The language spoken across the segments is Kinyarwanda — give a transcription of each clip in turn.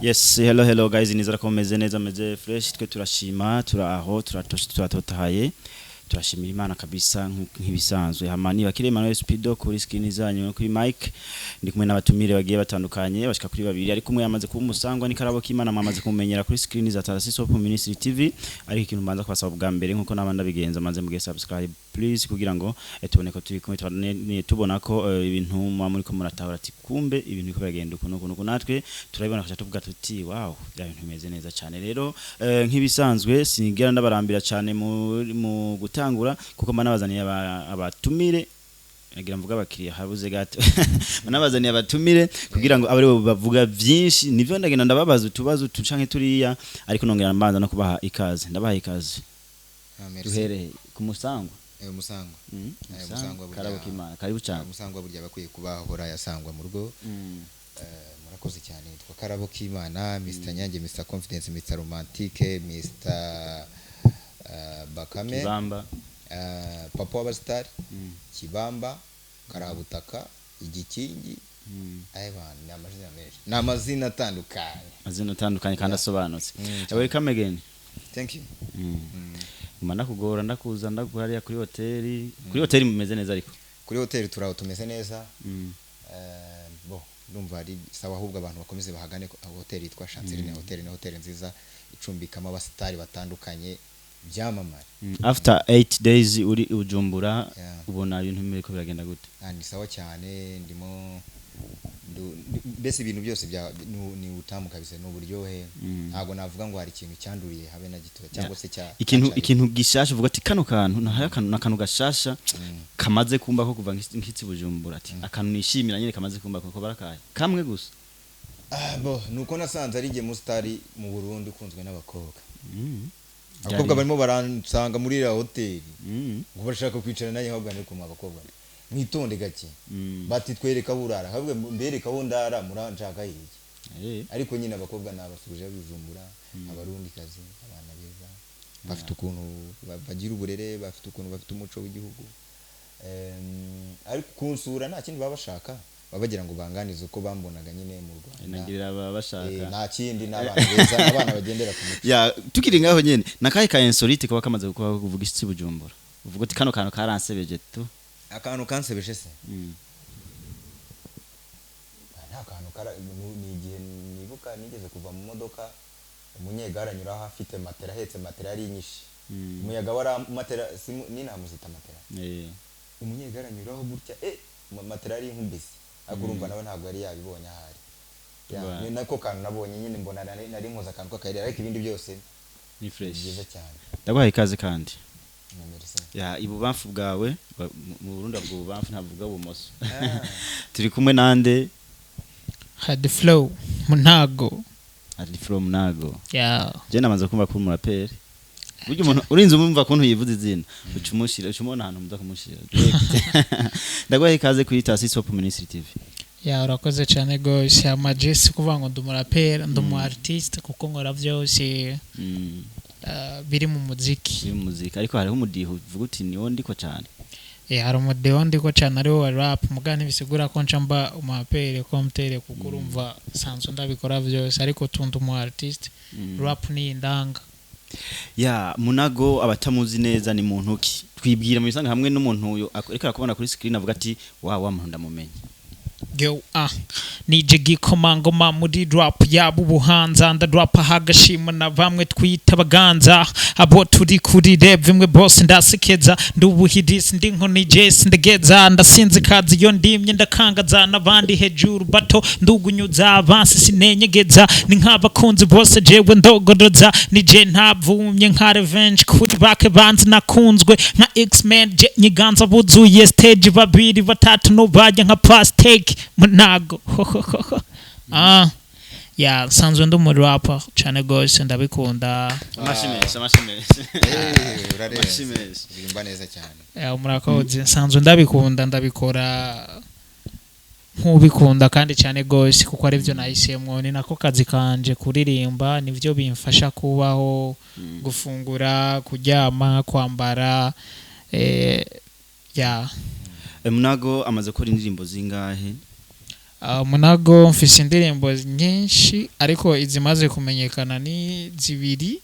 Yes, hello guys, nizera ko meze neza meze fresh, twe turashima, turaho, turatotahaye. Turashimira Imana kabisa nk'ibisanzwe. Hamani bakire Emmanuel Speedo kuri screen zanyu kuri mic. Ndi kumwe n'abatumire bagiye batandukanye bashika kuri babiri, ariko umwe yamaze kuba umusangwa ni karabo k'Imana mwamaze kumumenyera kuri screen za Tarasisi Hope Ministry TV. Ariko ikintu mbanza kubasaba bwa mbere nkuko nabanda bigenza manze muge subscribe please kugira ngo tubone ko turi kumwe tubona ko ibintu muri ko muratahura ati kumbe ibintu biko biragenda uko natwe turabibona kacha tuvuga tuti wow bya bintu bimeze neza cyane. Rero nk'ibisanzwe sinigera ndabarambira cyane mu gutangura kuko manabazaniye abatumire agira mvuga abakiriya habuze gato manabazaniye abatumire kugira ngo abari bavuga byinshi nivyo ndagenda ndababaza utubazo tucanke turiya, ariko nongera mbanza no kubaha ikaze. Ndabaha ikaze duhere ku musangwa musangwa musangwa karabo k'Imana karibu cyane. Musangwa burya bakwiye kubahora yasangwa mu rugo. Murakoze cyane twa karabo k'Imana, Mr Nyange, Mr Confidence, Mr Romantique, Mr Bakame Kibamba, Papa w'abastar, Kibamba, Karabutaka, Igikingi. Ayibana ni amazina menshi, ni amazina atandukanye kandi asobanutse. Welcome again. Thank you. Mana kugora ndakuza ndaguhariya kuri hoteli mumeze neza. Ariko kuri hoteli turaho tumeze neza. Ndumva ari sawa, ahubwo abantu bakomeze bahagane hoteli yitwa Chanceline hoteli, na hoteli nziza icumbikamo abasitari batandukanye byamamare. After 8 days uri ujumbura ubona ibintu bimeko biragenda gute? Ni sawa cyane, ndimo bese ibintu byose bya ni utamu kabisa, n'uburyohe. Ntago navuga ngo hari ikintu cyanduriye habe na gito cyangwa se cya ikintu gishasha uvuga ati kano kantu nakanu gashasha kamaze kumba ko kuva nkitsi bujumbura ati akantu nishimira nyine kamaze kumba ko barakaye kamwe gusa. Nuko nasanze ari nge mustari mu Burundi kunzwe n'abakobwa. Abakobwa barimo baransanga muri ira hoteli ngo bashaka kwicara naye ahubwo ni kuma abakobwa mwitonde gake bati twereka burara ahubwo mbereka ho ndara muranshaka yiki. Ariko nyine abakobwa nabasuje bijumbura abarundi kazi, abana beza bafite ukuntu bagira uburere, bafite ukuntu bafite umuco w'igihugu. Ariko kunsura nta kindi babashaka, babagira ngo banganize uko bambonaga nyine mu Rwanda. Nagira babashaka nta kindi n'abana beza, abana bagendera ku muco. Tukiri ngaho nyene nakaye ka insolite kuba kamaze kuvuga iki bujumbura uvuga ati kano kantu karansebeje tu. Akantu kansebeje se nta kantu ni igihe nibuka nigeze kuva mu modoka, umunyegara anyura aho afite matera, ahetse matera yari nyinshi. Umuyaga wara matera ninamuzita matera. Umunyegara anyuraho gutya matera yari nkumbisi, agurumva nawe ntabwo yari yabibonye ahari. Ni nako kantu nabonye nyine mbona nari nkoza kantu kakayira, ariko ibindi byose ni fresh byiza cyane. Ndaguhaye ikaze kandi ibubamfu bwawe mu Burundi bw'ububamfu ntavuga bumoso. Turi kumwe nande had flow munago je namaze kumva ko umuraperi buryo umuntu urinze umumva ko ntuyivuze izina ucumushira ucumona ahantu muza kumushira. Ndaguhaye ikaze kuri Tarasisi Hope Ministry TV. Urakoze cyane gose amajesi kuvuga ngo ndumuraperi ndumu artist kuko nkora byose biri mu muziki ariko hariho umudiho uvuga uti niwo ndiko cyane. Hari umudiho ndiko cyane ariwo wa rap mugani bisigura ko ncamba umapere komtere kuko urumva sanzo ndabikora byose, ariko tundu mu artist rap ni indanga. Munago abatamuzi neza ni muntu ki twibwira mu bisanga hamwe n'umuntu uyo ariko akubona kuri screen avuga ati wa muntu ndamumenye. Nije gikomangoma muri rap yabo ubuhanza ndadrapa hagashima na bamwe twita baganza abo turi kuri rap bimwe boss ndasekeza ndubuhidisi ndi nko nije ndegeza ndasinze kazi yo ndimye ndakangaza nabandi hejuru bato ndugunyuza abansi sinenyegeza ni nk'abakunzi bose jewe ndogodoza nije ntavumye nka revenge kuri bake banzi nakunzwe nka X-Men je nyiganza buzuye stage babiri batatu no bajya nka pastake munago. Sanzwe ndumu rapper cyane gose ndabikunda. Uraremba birimba neza cyane. Murakoze sanzwe ndabikunda ndabikora nkubikunda kandi cyane gose kuko ari byo nahisemwo, ni nako kazi kanje kuririmba, nivyo bimfasha kubaho, gufungura, kuryama, kwambara. Munago amaze gukora indirimbo zingahe? Munago mfise indirimbo nyinshi ariko izimaze kumenyekana ni zibiri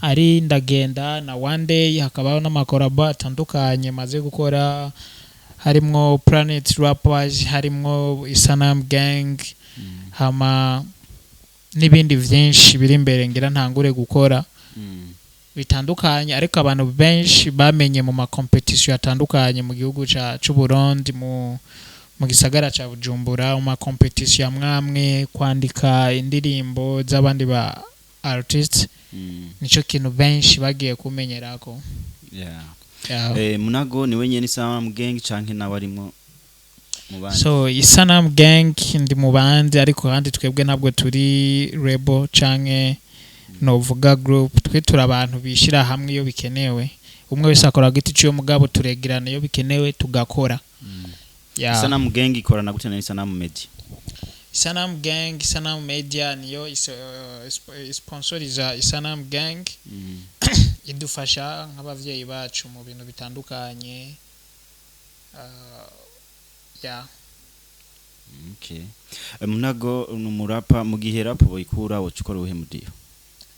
ari ndagenda na one day hakabaho n'amakorabo atandukanye maze gukora harimwo Planet Rappers harimwo Isanam Gang hama n'ibindi vyinshi biri imbere ngira ntangure gukora bitandukanye ariko abantu benshi bamenye mu ma competition atandukanye mu gihugu c'u Burundi mu gisagara ca Bujumbura mu ma competition amwamwe kwandika indirimbo z'abandi ba artists nico kintu benshi bagiye kumenyerako. Munago niwe nyene Isanam Gang canke nawe arimo mu bandi? So Isanam Gang ndi mu bandi ariko kandi twebwe ntabwo turi rebel canke novuga group, twe turi abantu bishira hamwe iyo bikenewe, umwe wese akora giti cyo mugabo turegerana iyo bikenewe tugakora. Isanam Gang ikorana gute na Isanam Media? Isanam Gang, Isanam Media niyo sponsoriza Isanam Gang idufasha nk'abavyeyi bacu mu bintu bitandukanye. Okay. Munago numurapa mu gihe rap boyikura wocukora uhe mudiho?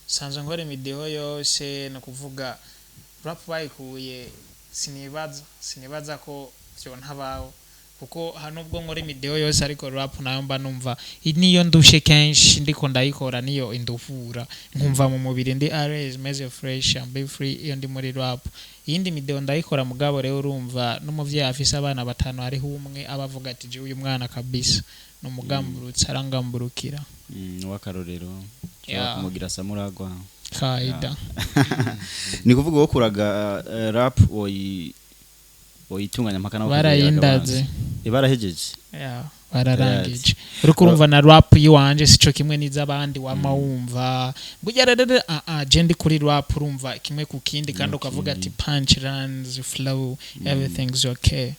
Sanzwe nkore imidiho yose no kuvuga rap bayikuye sinibaza ko byo ntabaho kuko hano ubwo nkore imidiho yose ariko rap nayo mba numva niyo ndushe kenshi ndiko ndayikora niyo induvura nkumva mu mubiri ndi always meze fresh and be free iyo ndi muri rap. Yindi midiho ndayikora mugabo rero urumva n'umuvyeyi afise abana batanu ari humwe abavuga ati je uyu mwana kabisa no mugamburutse arangamburukira wakarorero kumugira samuragwa kaida. Ni kuvuga wo kuraga rap oyitunganya mpaka nawo barayindaze ibarahejeje bararangije uriko urumva na rap yiwanje sico kimwe n'izabandi wama wumva bugererere je ndi kuri rap urumva kimwe ku kindi kandi ukavuga ati punchlines flow everything's okay.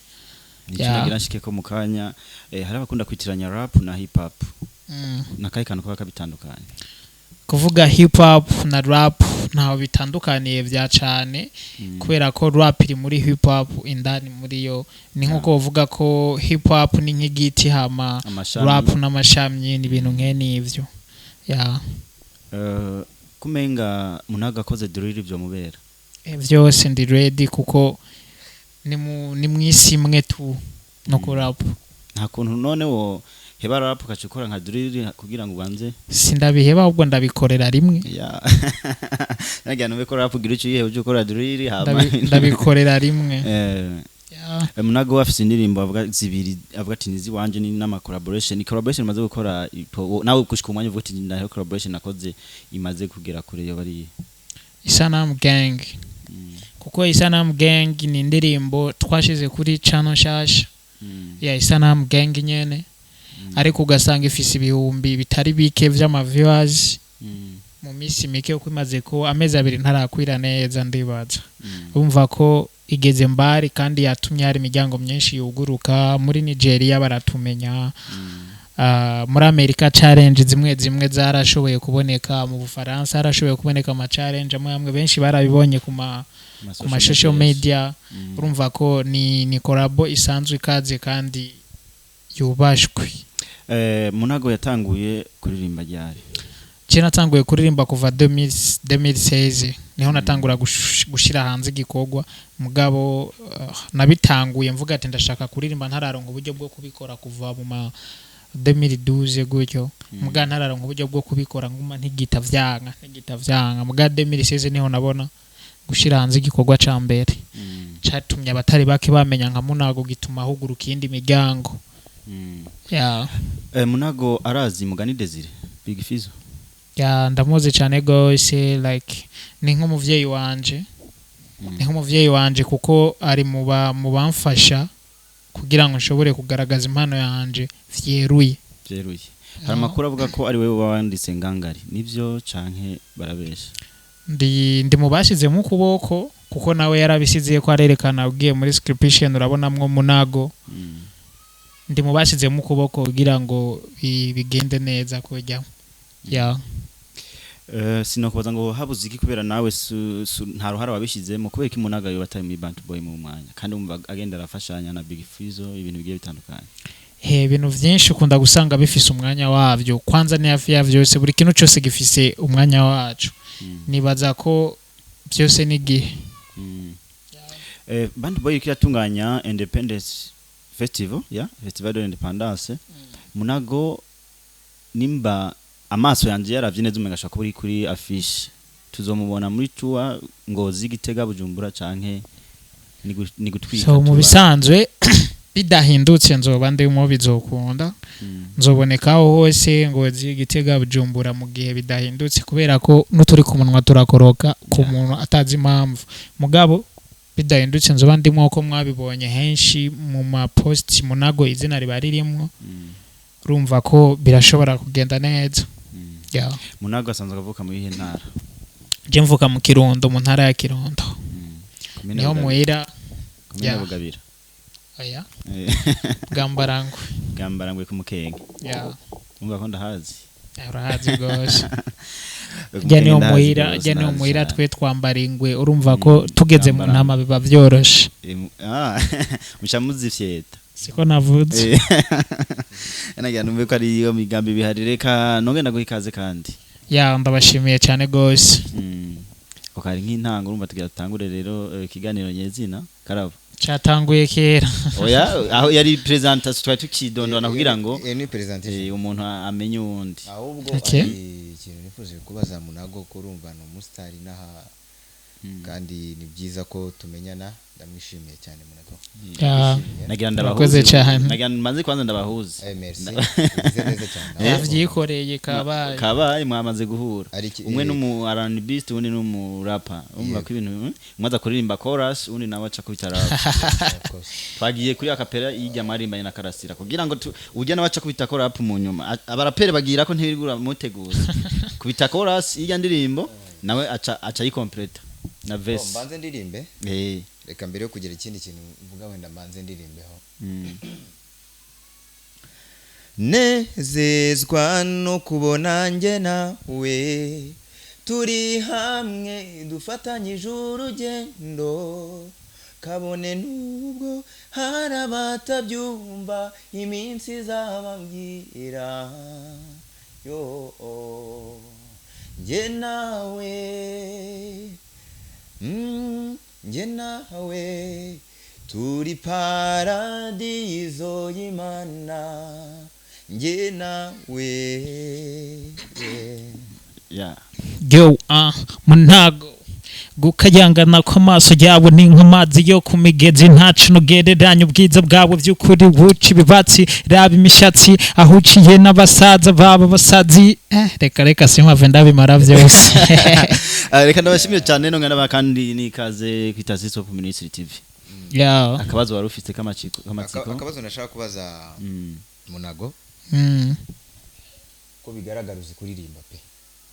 Ngira nshike ko mukanya hari abakunda kwitiranya rap na hip hop nakaye kantu kwa kabitandukanye kuvuga hip hop na rap ntaho bitandukaniye vya cane kubera ko rap iri muri hip hop indani muri yo ni nkuko uvuga ko hip hop ni nk'igiti hama rap n'amashami ni ibintu nkene ivyo kumenga Munaga koze drill ivyo mubera vyose ndi ready kuko ni mwisi imwe tu no ku rap nta kuntu none wo heba rap kacukora nka drill kugira ngo ubanze sindabiheba ahubwo ndabikorera rimwe nagira no bikora rap gira uciye uje ukora drill hama ndabikorera rimwe. Munago afise indirimbo avuga zibiri avuga ati nizi wanje ni nama collaboration maze gukora nawe kushika umwanya uvuga ati ndaho collaboration nakoze imaze kugera kure yo bari Isanam Gang kuko Isanam Gang ni indirimbo twashize kuri channel shasha Isanam Gang nyene ariko ugasanga ifise ibihumbi bitari bike vy'ama viewers mu misi mike uko imaze ko amezi abiri ntarakwira neza ndibaza umva ko igeze mbari kandi yatumye hari imiryango myinshi yuguruka muri Nigeria baratumenya muri Amerika challenge zimwe zarashoboye kuboneka mu Bufaransa harashoboye kuboneka ama challenge amwe benshi barabibonye ku ma social media urumva ko ni collabo isanzwe ikaze kandi yubashwe. Munago yatanguye kuririmba ryari? Je natanguye kuririmba kuva 2016 niho natangura gushira hanze igikogwa mugabo nabitanguye mvuga ati ndashaka kuririmba ntararonka uburyo bwo kubikora kuva mu 2012 gutyo muga ntararonka uburyo bwo kubikora nguma ntigita vyanga muga 2016 niho nabona gushira hanze igikogwa ca mbere catumye abatari bake bamenya nka Munago gituma huguruka indi miryango. Munago arazi Mugani Desire Big Fizo ndamuzi cyane gose like ni nk'umuvyeyi wanje kuko ari mu bamfasha kugira ngo nshobore kugaragaza impano yanje vyeruye. Hari amakuru avuga ko ari wewe wanditse ngangari nivyo canke barabesha? Ndi mubashize mu kuboko kuko nawe yarabisiziye ko arerekana ugiye muri scription urabonamwo Munago ndi mubashize mu kuboko kugira ngo bigende neza kujya sinokubaza ngo habuze iki kubera nawe nta ruhara wabishizemo kubera ko Munaga yo batari muri band boy mu mwanya kandi umva agenda arafashanya na Big Fizo ibintu bigiye bitandukanye. ibintu byinshi ukunda gusanga bifise umwanya wabyo kwanza ni hafi ya byose buri kintu cyose gifise umwanya wacu nibaza ko byose ni gihe Band Boy kiratunganya Independence Festival Festival de l'Independance munago nimba amaso yanje yaravye neza umenga shaka kuri affiche tuzomubona muri tour Ngozi Gitega Bujumbura canke ni gutwika so mu bisanzwe bidahindutse nzoba ndimo bizokunda nzobonekaho hose Ngozi Gitega Bujumbura mu gihe bidahindutse kubera ko n'uturi ku munwa turakoroka ku muntu atazi impamvu mugabo bidahindutse nzoba ndimo ko mwabibonye henshi mu ma post munago izina riba ririmo urumva ko birashobora kugenda neza munago asanzwe avuka mu yihe ntara je mvuka mu Kirundo mu ntara ya Kirundo niho muhira ya Bugabira aya gambarangwe ku Mukenge umva ko ndahazi urahazi gose jya niho muhira twe twambara ingwe urumva ko tugeze mu ntama biba byoroshe mushamuzifyeta siko navuze nagira numve ko ari iyo migambi bihari reka nonge ndaguhikaze kandi ndabashimiye cyane gose ukari nk'intango urumva tugira tutangure rero ikiganiro nyezina karabo cyatanguye kera oya aho yari presentation twari tukidondona kugira ngo ni presentation umuntu amenye undi ahubwo ikintu nifuze kubaza munago ko urumva no mustari naha kandi ni byiza ko tumenyana ndamwishimiye cyane munago nagira ndabahuze cyane nagira manze kwanza ndabahuze merci neza cyane yavyikoreye kabaye mwamaze guhura umwe n'umu R&B undi n'umu rapper umva ko ibintu mwaza kuririmba chorus undi nawe aca kubita rap twagiye kuri akapera yijya marimbanye na Karasira kugira ngo ujya nawe aca kubita rap mu nyuma abarapere bagira ko ntibirigura muteguza kubita chorus yijya ndirimbo nawe aca yikompleta na verse mbanze ndirimbe reka mbere yo kugira ikindi kintu mvuga wenda mbanze ndirimbeho nezezwa no kubona nge nawe turi hamwe dufatanyije urugendo kabone nubwo hari abatabyumva iminsi izababwira yo nge nawe nge nawe turi paradizo y'Imana nge nawe munago gukayangana kw'amaso yawe ni nk'amazi yo ku migezi ntacu nugereranya ubwiza bwawe by'ukuri buca ibibatsi raba imishatsi aho uciye n'abasaza baba basazi reka simpave ndabimara byose reka ndabashimiye cyane no ngana kandi nikaze kwitazi so ku Ministry TV akabazo wari ufite kamatsiko akabazo nashaka kubaza munago ko bigaragara uzi kuririmba pe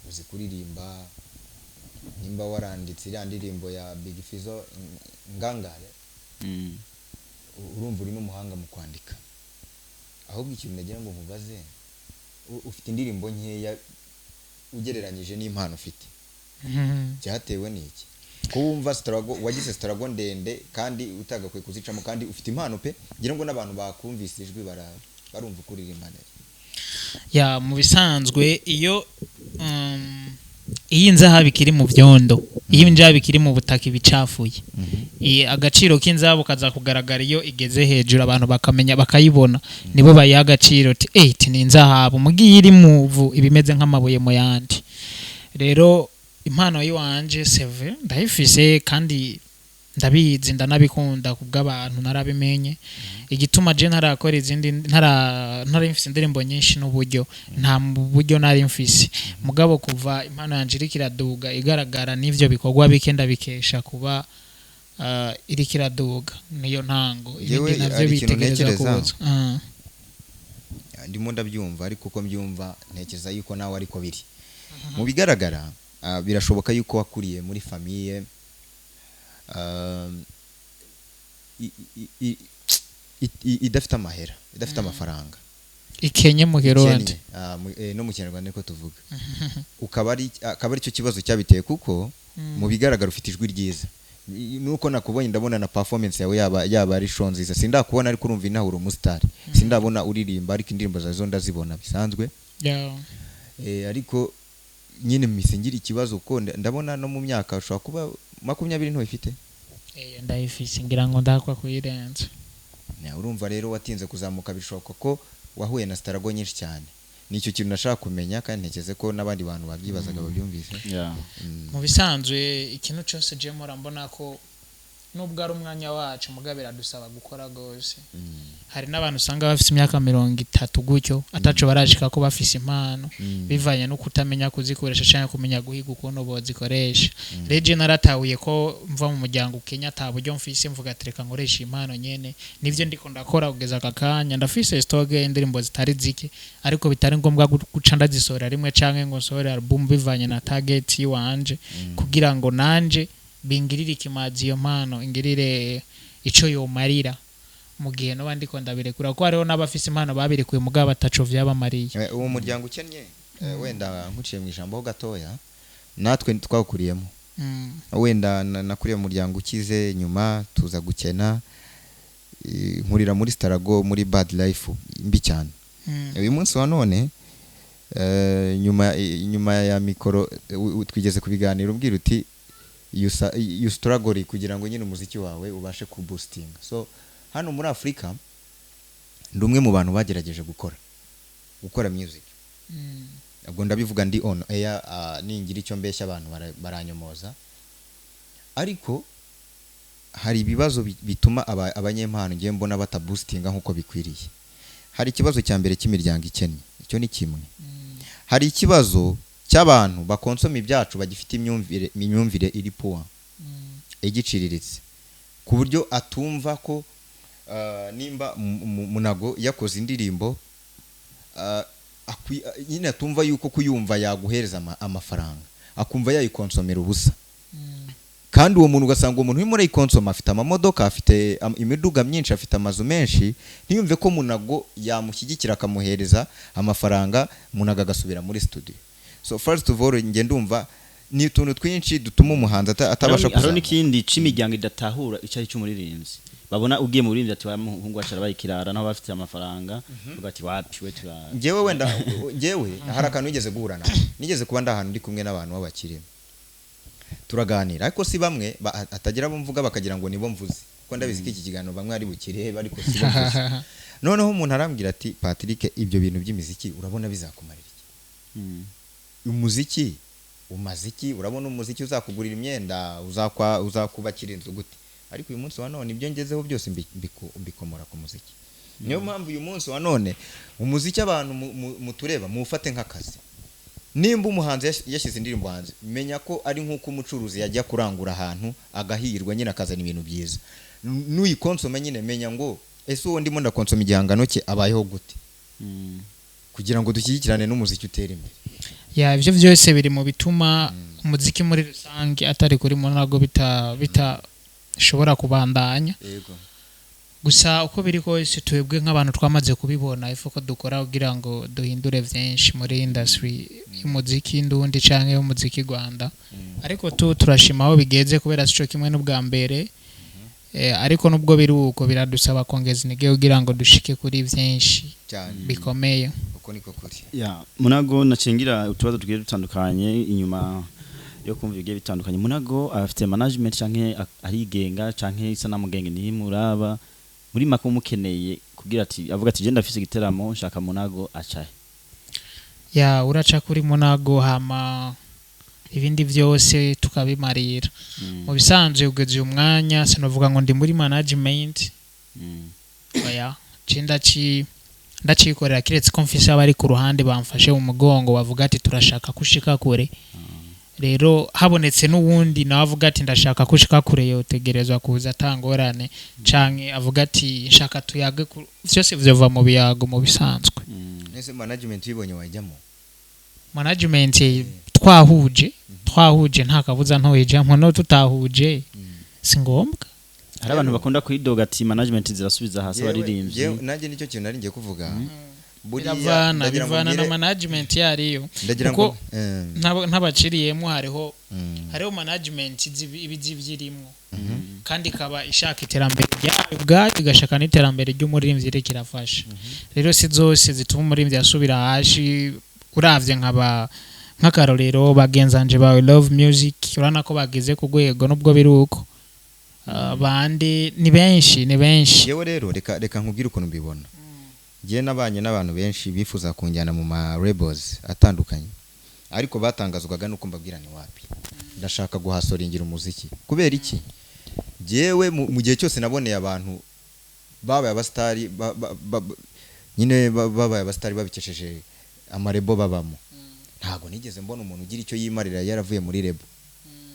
uzi kuririmba nimba waranditse iriya ndirimbo ya Big Fizzo ngangare urumva uri n'umuhanga mu kwandika ahubwo ikintu nagira ngo nkubaze ufite indirimbo nkeya ugereranyije n'impano ufite cyatewe n'iki kumva wagize struggle ndende kandi utagakwiye kuzicamo kandi ufite impano pe ngira ngo n'abantu bakumvise ijwi barumva kuririmba neza mu bisanzwe iyo iyi nzahabu ikiri mu byondo iyo inzahabu ikiri mu butaka ibicafuye agaciro k'inzahabu kaza kugaragara iyo igeze hejuru abantu bakamenya bakayibona nibo bayiha agaciro ni inzahabu mugiye iri mu vu ibimeze nk'amabuye mu yandi rero impano yiwanje seve ndayifise kandi ndabizi ndanabikunda kubw'abantu narabimenye igituma je ntarakora izindi ntarimfise indirimbo nyinshi n'uburyo nta buryo narimfise mugabo kuva impano yanje irikiraduga igaragara n'ivyo bikorwa bikenda bikesha kuba irikiraduga niyo ntango ibindi navyo bitegereza kuza ndimo ndabyumva ariko uko mbyumva ntekereza yuko nawe ariko biri mu bigaragara birashoboka yuko wakuriye muri famille idafite amahera idafite amafaranga ikenye mu Kirundi no mu Kinyarwanda niko tuvuga akaba ari cyo kibazo cyabiteye kuko mu bigaragara ufite ijwi ryiza nuko nakubonye ndabona na performance yawe yaba ari show nziza sindakubona ariko urumva inahura umustar sindabona uririmba ariko indirimbo zazo ndazibona bisanzwe ariko nyine misingira ikibazo ko ndabona no mu myaka ushobora kuba 20 nto ifite ndayifise ngira ngo ndakwa kuyirenza urumva rero watinze kuzamuka bishoboka ko wahuye na starago nyinshi cyane nicyo kintu nashaka kumenya kandi ntekeze ko nabandi bantu babyibazaga babyumvise mu bisanzwe ikintu cyose je mbona ko nubwo ari umwanya wacu mugabira dusaba gukora gose hari n'abantu usanga bafite imyaka 30 gutyo ataco barashika ko bafise impano bivanye no kutamenya kuzikoresha cyangwa kumenya guhiga ukuntu bozikoresha reje naratahuye ko mva mu muryango Kenya taburyo mfise mvuga tereka nkoresha impano nyene nivyo ndiko ndakora kugeza akakanya ndafise stock indirimbo zitari zike ariko bitari ngombwa guca ndazisora rimwe canke ngo nsore album bivanye na target yiwanje kugira ngo nanje bingirire ikimazi iyo mpano ingirire ico yo marira mu gihe no bandi ko ndabirekura ko hariho n'abafise impano babirekuye mugabo bataco vyabamariye uwo muryango ukennye wenda nkuciye mu ijambo ho gatoya natwe twakuriyemo wenda nakuriye mu muryango ukize nyuma tuza gukena nkurira muri starago muri bad life mbi cyane uyu munsi wa none nyuma ya mikoro twigeze kubiganira ubwira uti you struggle kugira ngo nyine umuziki wawe ubashe ku boosting so hano muri Afrika ndumwe mu bantu bagerageje gukora music ubwo ndabivuga ndi on air ningira icyo mbeshya abantu baranyomoza ariko hari ibibazo bituma abanyempano ngiye mbona bata boostinga nkuko bikwiriye hari ikibazo cya mbere cy'imiryango ikennye icyo ni kimwe hari ikibazo cy'abantu bakonsoma ibyacu bagifite imyumvire iri poa igiciriritse ku buryo atumva ko nimba munago yakoze indirimbo nyine atumva yuko kuyumva yaguhereza amafaranga akumva yayikonsomera ubusa kandi uwo muntu ugasanga uwo muntu urimo arayikonsoma afite amamodoka afite imiduga myinshi afite amazu menshi ntiyumve ko munago yamushyigikira akamuhereza amafaranga munaga agasubira muri studio so first of all nge ndumva ni utuntu twinshi dutuma umuhanzi atabasha kuzamuka. Haro n'ikindi c'imiryango idatahura icari cy'umuririmbyi babona ugiye mu buririmbyi ati wa muhungu wacara bayikirara naho bafite amafaranga ugati wapi we tura ngewe wenda ngewe hari akantu nigeze guhurana nigeze kuba ndahantu ndi kumwe n'abantu b'abakire turaganira ariko si bamwe atagira bumvuga bakagira ngo nibo mvuze ko ndabizi iki kiganiro bamwe ari bukire ariko si mvuze noneho umuntu arambwira ati Patrick ibyo bintu by'imiziki urabona bizakumarira iki umuziki umaziki urabona umuziki uzakugurira imyenda uzakubakira inzu gute ariko uyu munsi wa none ibyo ngezeho byose mbikomora ku muziki niyo mpamvu uyu munsi wa none umuziki abantu mutureba mufate nk'akazi nimba umuhanzi yashyize indirimbo hanze menya ko ari nk'uko umucuruzi yajya kurangura ahantu agahirwa nyine akazana ibintu byiza n'uyikonsoma nyine menya ngo ese uwo ndimo ndakonsoma igihangano cye abayeho gute kugira ngo dushyigikirane n'umuziki utera imbere ivyo byose biri mu bituma umuziki muri rusange atari kuri mu ntago bitashobora kubandanya gusa uko biri kose twebwe nk'abantu twamaze kubibona ifu ko dukora kugira ngo duhindure byinshi muri industry y'umuziki ndundi canke y'umuziki Rwanda ariko turashima aho bigeze kubera sico kimwe n'ubwa mbere ariko nubwo biri uko biradusaba kongeza intege kugira ngo dushike kuri byinshi bikomeye niko kuri munago nacengira utubazo tugiye dutandukanye inyuma yo kumva ibigiye bitandukanye munago afite management canke arigenga canke isa namugenge ni muraba muri mako mukeneye kugira ati avuga ati je ndafise igiteramo nshaka munago acaye uraca kuri munago hama ibindi byose tukabimarira mu bisanzwe ugeze umwanya sinovuga ngo ndi muri management cinda ndacikorera kiretse konfisi abari ku ruhande bamfashe mu mugongo bavuga ati turashaka kushika kure rero habonetse n'uwundi nawe avuga ati ndashaka kushika kure yotegerezwa kuza tangorane canke avuga ati nshaka tuyage byose vyova mu biyago mu bisanzwe ese management yibonye wajyamo management twahuje nta kabuza ntoyejamwe no tutahuje singombwa hari abantu bakunda kwidoga ati management zirasubiza hasi baririmbye nanjye nicyo kintu nari ngiye kuvuga bivana na management yariyo kuko ntabaciriyemo hariho management ibizivyirimo kandi ikaba ishaka iterambere ryayo ubwayo igashaka n'iterambere ry'umuririmbyi rero kirafasha rero si zose zituma umuririmbyi asubira hashi uravye nk'akarorero bagenzanje bawe Love Music urana ko bageze ku rwego nubwo biruko bandi ni benshi yewe rero reka nkubwire ukuntu mbibona giye nabanye n'abantu benshi bifuza kunjyana mu ma labels atandukanye ariko batangazwaga nuko mbabwira ni wapi ndashaka guhasoringira umuziki kubera iki jewe mu gihe cyose naboneye abantu babaye abastari nyine babaye abastari babikesheje amarebo babamo ntago nigeze mbona umuntu ugira icyo yimarira yaravuye muri rebo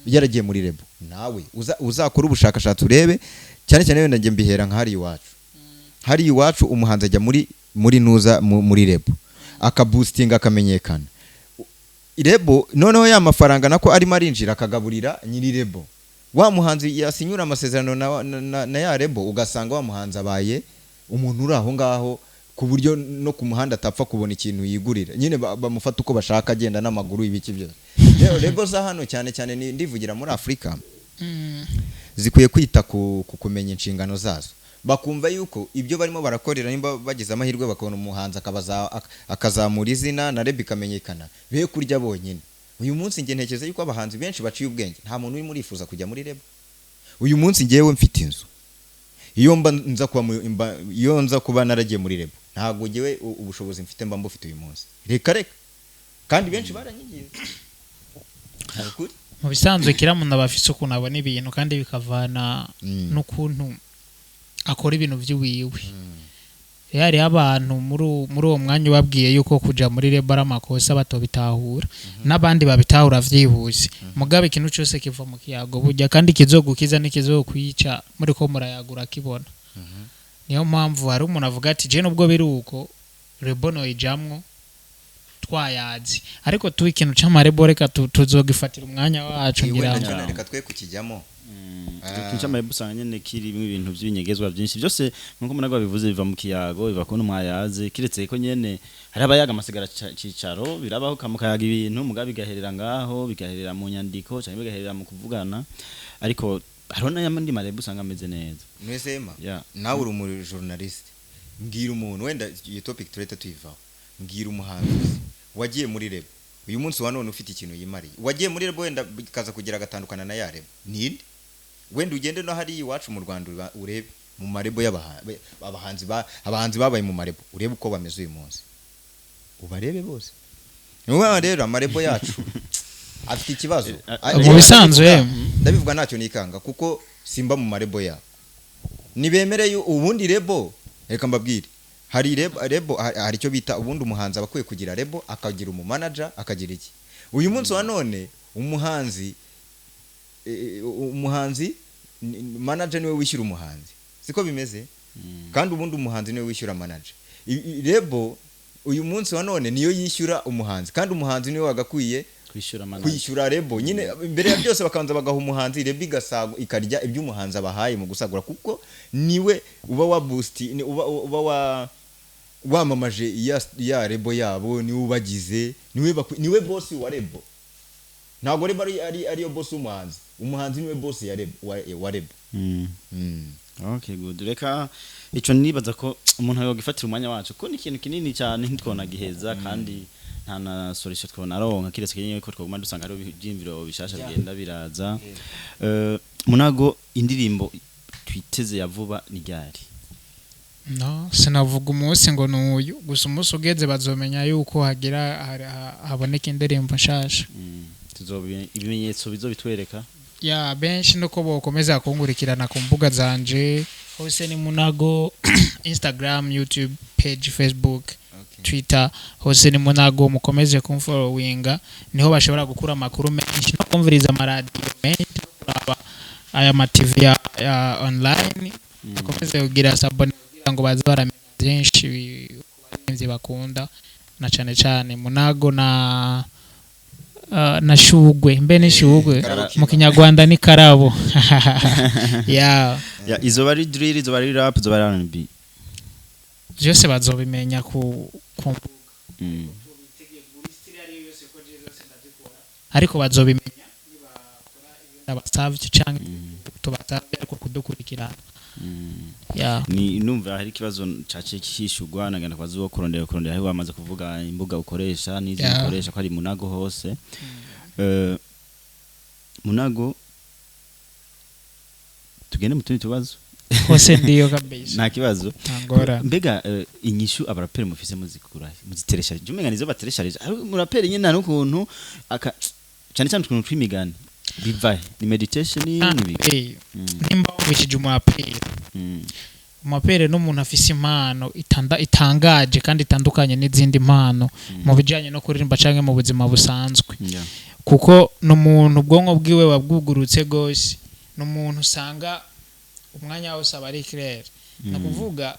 yaragiye muri rebo nawe uzakora ubushakashatsi urebe cyane cyane wenda nge mbihera nka hari iwacu umuhanzi ajya muri nuza muri rebo akaboostinga akamenyekana rebo noneho ya mafaranga nako arimo arinjira akagaburira nyiri rebo wa muhanzi yasinyura amasezerano na ya rebo ugasanga wa muhanzi abaye umuntu uri aho ngaho ku buryo no ku muhanda atapfa kubona ikintu yigurira nyine bamufata uko bashaka agenda n'amaguru ibiki byose rebo za hano cyane cyane ndivugira muri Afrika zikwiye kwita ku kumenya inshingano zazo bakumva yuko ibyo barimo barakorera nimba bagize amahirwe bakabona umuhanzi akazamura izina na rebo ikamenyekana be kurya bonyine uyu munsi nge ntekereza yuko abahanzi benshi baciye ubwenge nta muntu uri murifuza kujya muri rebo uyu munsi ngewe mfite inzu iyo nza kuba naragiye muri rebo ntago ngewe ubushobozi mfite mba mbufite uyu munsi reka kandi benshi baranyigiye mu bisanzwe kira muntu abafise ukuntu abona ibintu kandi bikavana n'ukuntu akora ibintu by'iwiwe yari abantu muri uwo mwanya ubabwiye yuko kuja muri rebo ari amakosa batobitahura n'abandi babitahura vyihuse mugabe ikintu cyose kiva mu kiyago burya kandi kizogukiza n'ikizokwica muri ko murayagura kibona niyo mpamvu hari umuntu avuga ati je nubwo biruko rebo no ijamwo twayazi ariko tu ikintu cy'amarebo reka tuzogifatira umwanya wacu ngira ngo reka twe kukijyamo Kincha marebo usanga nyene kirimo ibintu by'ibinyegezwa byinshi byose nkuko munagwa bivuze biva mu kiyago biva ko numwayaze kiretse ko nyene hari abayaga amasigara cicaro birabaho kamukayaga ibintu mugabe bigaherera ngaho bigaherera mu nyandiko cyangwa bigaherera mu kuvugana ariko harona yamandi marebo usanga ameze neza mwesema nawe uri mu journalist mbwira umuntu wenda iyo topic tureta tuyivaho mbwira umuhanzi wagiye muri rebo uyu munsi wa none ufite ikintu yimariye wagiye muri rebo wenda bikaza kugira gatandukana na ya rebo ninde wenda ugende no hari iwacu mu Rwanda urebe mu marebo abahanzi babaye mu marebo urebe uko bameze uyu munsi ubarebe bose niwe rero amarebo yacu afite ikibazo mu bisanzwe ndabivuga ntacyo nikanga kuko simba mu marebo ya nibemereye ubundi rebo reka mbabwire hari rebo hari cyo bita ubundi umuhanzi abakwiye kugira rebo akagira umumanager akagira iki uyu munsi wa none umuhanzi manager niwe wishyura umuhanzi siko bimeze kandi ubundi umuhanzi niwe wishyura manager rebo uyu munsi wa none niyo yishyura umuhanzi kandi umuhanzi niwe wagakwiye kwishyura rebo nyine imbere ya byose bakanza bagaha umuhanzi rebo igasago ikarya ibyo umuhanzi abahaye mu gusagura kuko niwe uba wa boost uba wamamaje ya rebo yabo niwe ubagize niwe boss wa rebo ntago rebo ariyo boss umuhanzi niwe boss ya rebo wa rebo okay good reka ico nibaza ko umuntu yogifatira umwanya wacu ko ni ikintu kinini cyane ntitwona giheza kandi nta na solution twona aronka kiretse kenye ko twaguma dusanga ari ibyimviro bishasha bigenda biraza munago indirimbo twiteze ya vuba ni ryari no sinavuga umunsi ngo nuyu gusa umunsi ugeze bazomenya yuko hagira haboneka indirimbo nshasha ibimenyetso bizobitwereka ya benshi nuko bokomeza kungurikirana ku mbuga zanje hose ni munago Instagram, YouTube page, Facebook, Twitter hose ni munago mukomeze kumfollowinga niho bashobora gukura makuru menshi no kumviriza amaradiyo menshi kuraba aya ma TV ya online mukomeze kugira sabone kugira ngo bazara byinshi barinzi bakunda na cyane munago na shugwe mbene shugwe mu kinyarwanda ni karabo ya izo bari drill izo bari rap izo bari R&B byose bazobimenya ku ariko bazobimenya nibakora ibintu abasavye canke tubatambe ariko kudukurikirana yeah ni numva hari kibazo cace kishugwa nagenda kwa zuwo kurondera aho bamaze kuvuga imbuga ukoresha nizi ukoresha ko ari munago hose munago tugende mutundi tubazo hose ndiyo kabisa nta kibazo angora mbega inyishu abaraperi mufise muzikura muziteresha jumenga nizo bateresha muraperi nyine nta kuntu aka cyane cyane twintu twimigani bivaye ni meditation ni nimba wishije umuraperi umuraperi n'umuntu afise impano itangaje kandi itandukanye n'izindi mpano mu bijanye no kuririmba canke mu buzima busanzwe kuko n'umuntu ubwonko bwiwe babwugurutse gose n'umuntu usanga umwanya wose aba ari clair nakuvuga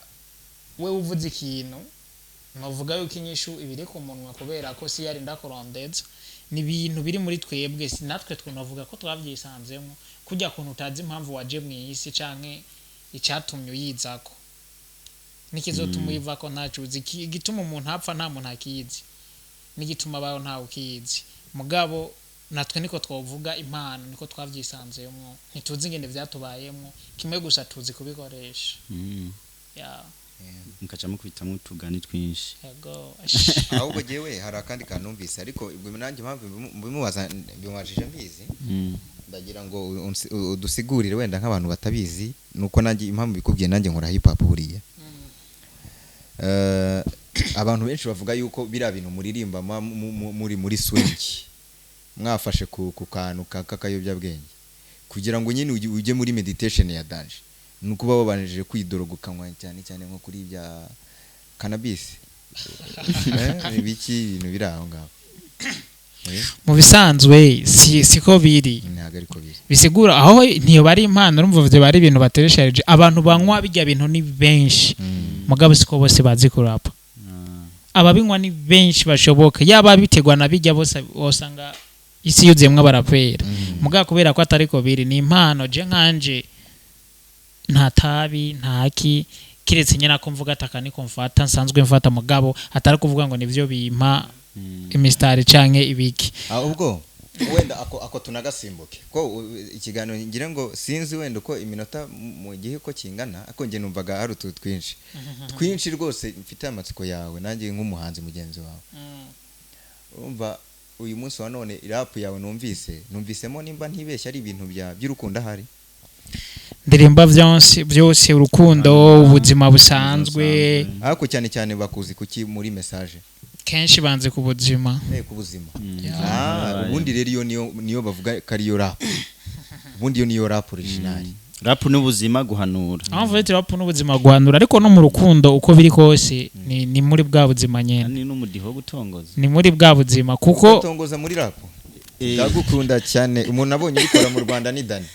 we uvuze ikintu navuga yuko inyishu ibiri ku munwa kubera ko si yari ndakorondeza ni ibintu biri muri twebwe natwe twunavuga ko twavyisanzemo kujya kuntu utazi impamvu waje mu isi canke icyatumye uyizako nikizotuma uyivako ntacuzi igituma umuntu apfa nta muntu akizi n'igituma abaho nta ukizi mugabo natwe niko twavuga impano niko twavyisanzemo ntituzi ingene vyatubayemo kimwe gusa tuzi kubikoresha mukaca mukubitamo utugani twinshi yego ahubwo jewe hari akandi kanumvise ariko ibwo nanjye mpamvu bimubaza bimwajije mbizi ndagira ngo udusigurire wenda nk'abantu batabizi nuko nanjye impamvu bikubwiye nanjye nkora hip hop buriya abantu benshi bavuga yuko bira bintu muririmba muri swing mwafashe ku kantu kakayobya bwenge kugira ngo nyine uje muri meditation ya danger nuko babanije kwidorogukanywa cyane nko kuri bya cannabis biki ibintu biraho ngaho mu bisanzwe siko biri bisigura aho ntiyo bari impano urumva byo bari ibintu bateresheje abantu banywa bijya bintu ni benshi mugabo siko bose bazi kurapa ababinywa ni benshi bashoboka yaba bitegwa na bijya bose osanga isi yuzemwe abarapera mugabo kubera ko atari ko biri ni impano je nkanje nta tabi ntaki kiretse nyina ko mvuga atakani ko mfata nsanzwe mfata mugabo atari kuvuga ngo nivyo bimpa imistari canke ibiki ahubwo wenda ako tunagasimbuke ko ikiganiro ngira ngo sinzi wenda uko iminota mu gihe ko kingana ako nge numvaga hari twinshi rwose mfite amatsiko yawe nanjye nk'umuhanzi mugenzi wawe urumva uyu munsi wa none rap yawe numvisemo nimba ntibeshya ari ibintu by'urukundo ahari ndirimba byose urukundo ubuzima busanzwe ariko cyane bakuzi kuki muri message kenshi banze ku buzima ku buzima ubundi rero niyo bavuga kariyo rap ubundi yo niyo rap original rap n'ubuzima guhanura amvuye rap n'ubuzima guhanura ariko no mu rukundo uko biri kose ni muri bwa buzima nyene ni n'umudiho gutongoza ni muri bwa buzima kuko gutongoza muri rap ndagukunda cyane umuntu abonye bikora mu Rwanda ni Dani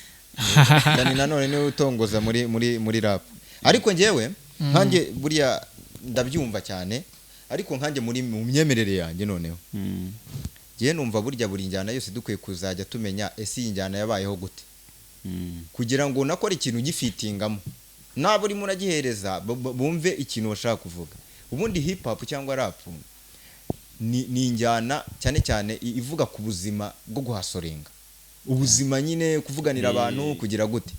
nanone niwe utongoza muri rap ariko ngewe nkanjye buriya ndabyumva cyane ariko nkanjye mu myemerere yanjye noneho ngiye numva burya buri njyana yose dukwiye kuzajya tumenya ese iyi njyana yabayeho gute kugira ngo nakora ikintu gifitingamo nabo uri muragihereza bumve ikintu bashaka kuvuga ubundi hip hop cyangwa rap ni injyana cyane ivuga ku buzima bwo guhasorenga ubuzima nyine kuvuganira abantu kugira gute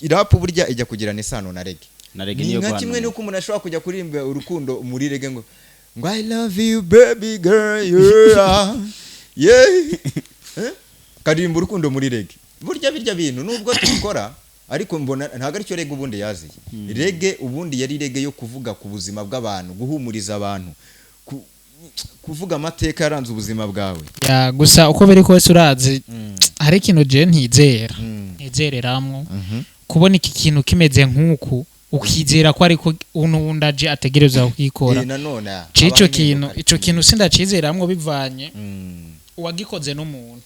rap burya ijya kugirana isano na reggae niyo nka kimwe nuko umuntu ashobora kujya kuririmba urukundo muri reggae ngo I love you baby girl yeah karirimba urukundo muri reggae burya birya bintu nubwo tubikora ariko mbona ntago ari cyo reggae ubundi yaziye reggae ubundi yari reggae yo kuvuga ku buzima bw'abantu guhumuriza abantu kuvuga amateka yaranze ubuzima bwawe ya gusa uko biri kose urazi hari ikintu je ntizereramo kubona iki kintu kimeze nk'uku ukizera ko ariko unundaje ategereza kukikora ico kintu sindacizeramwo bivanye uwagikoze n'umuntu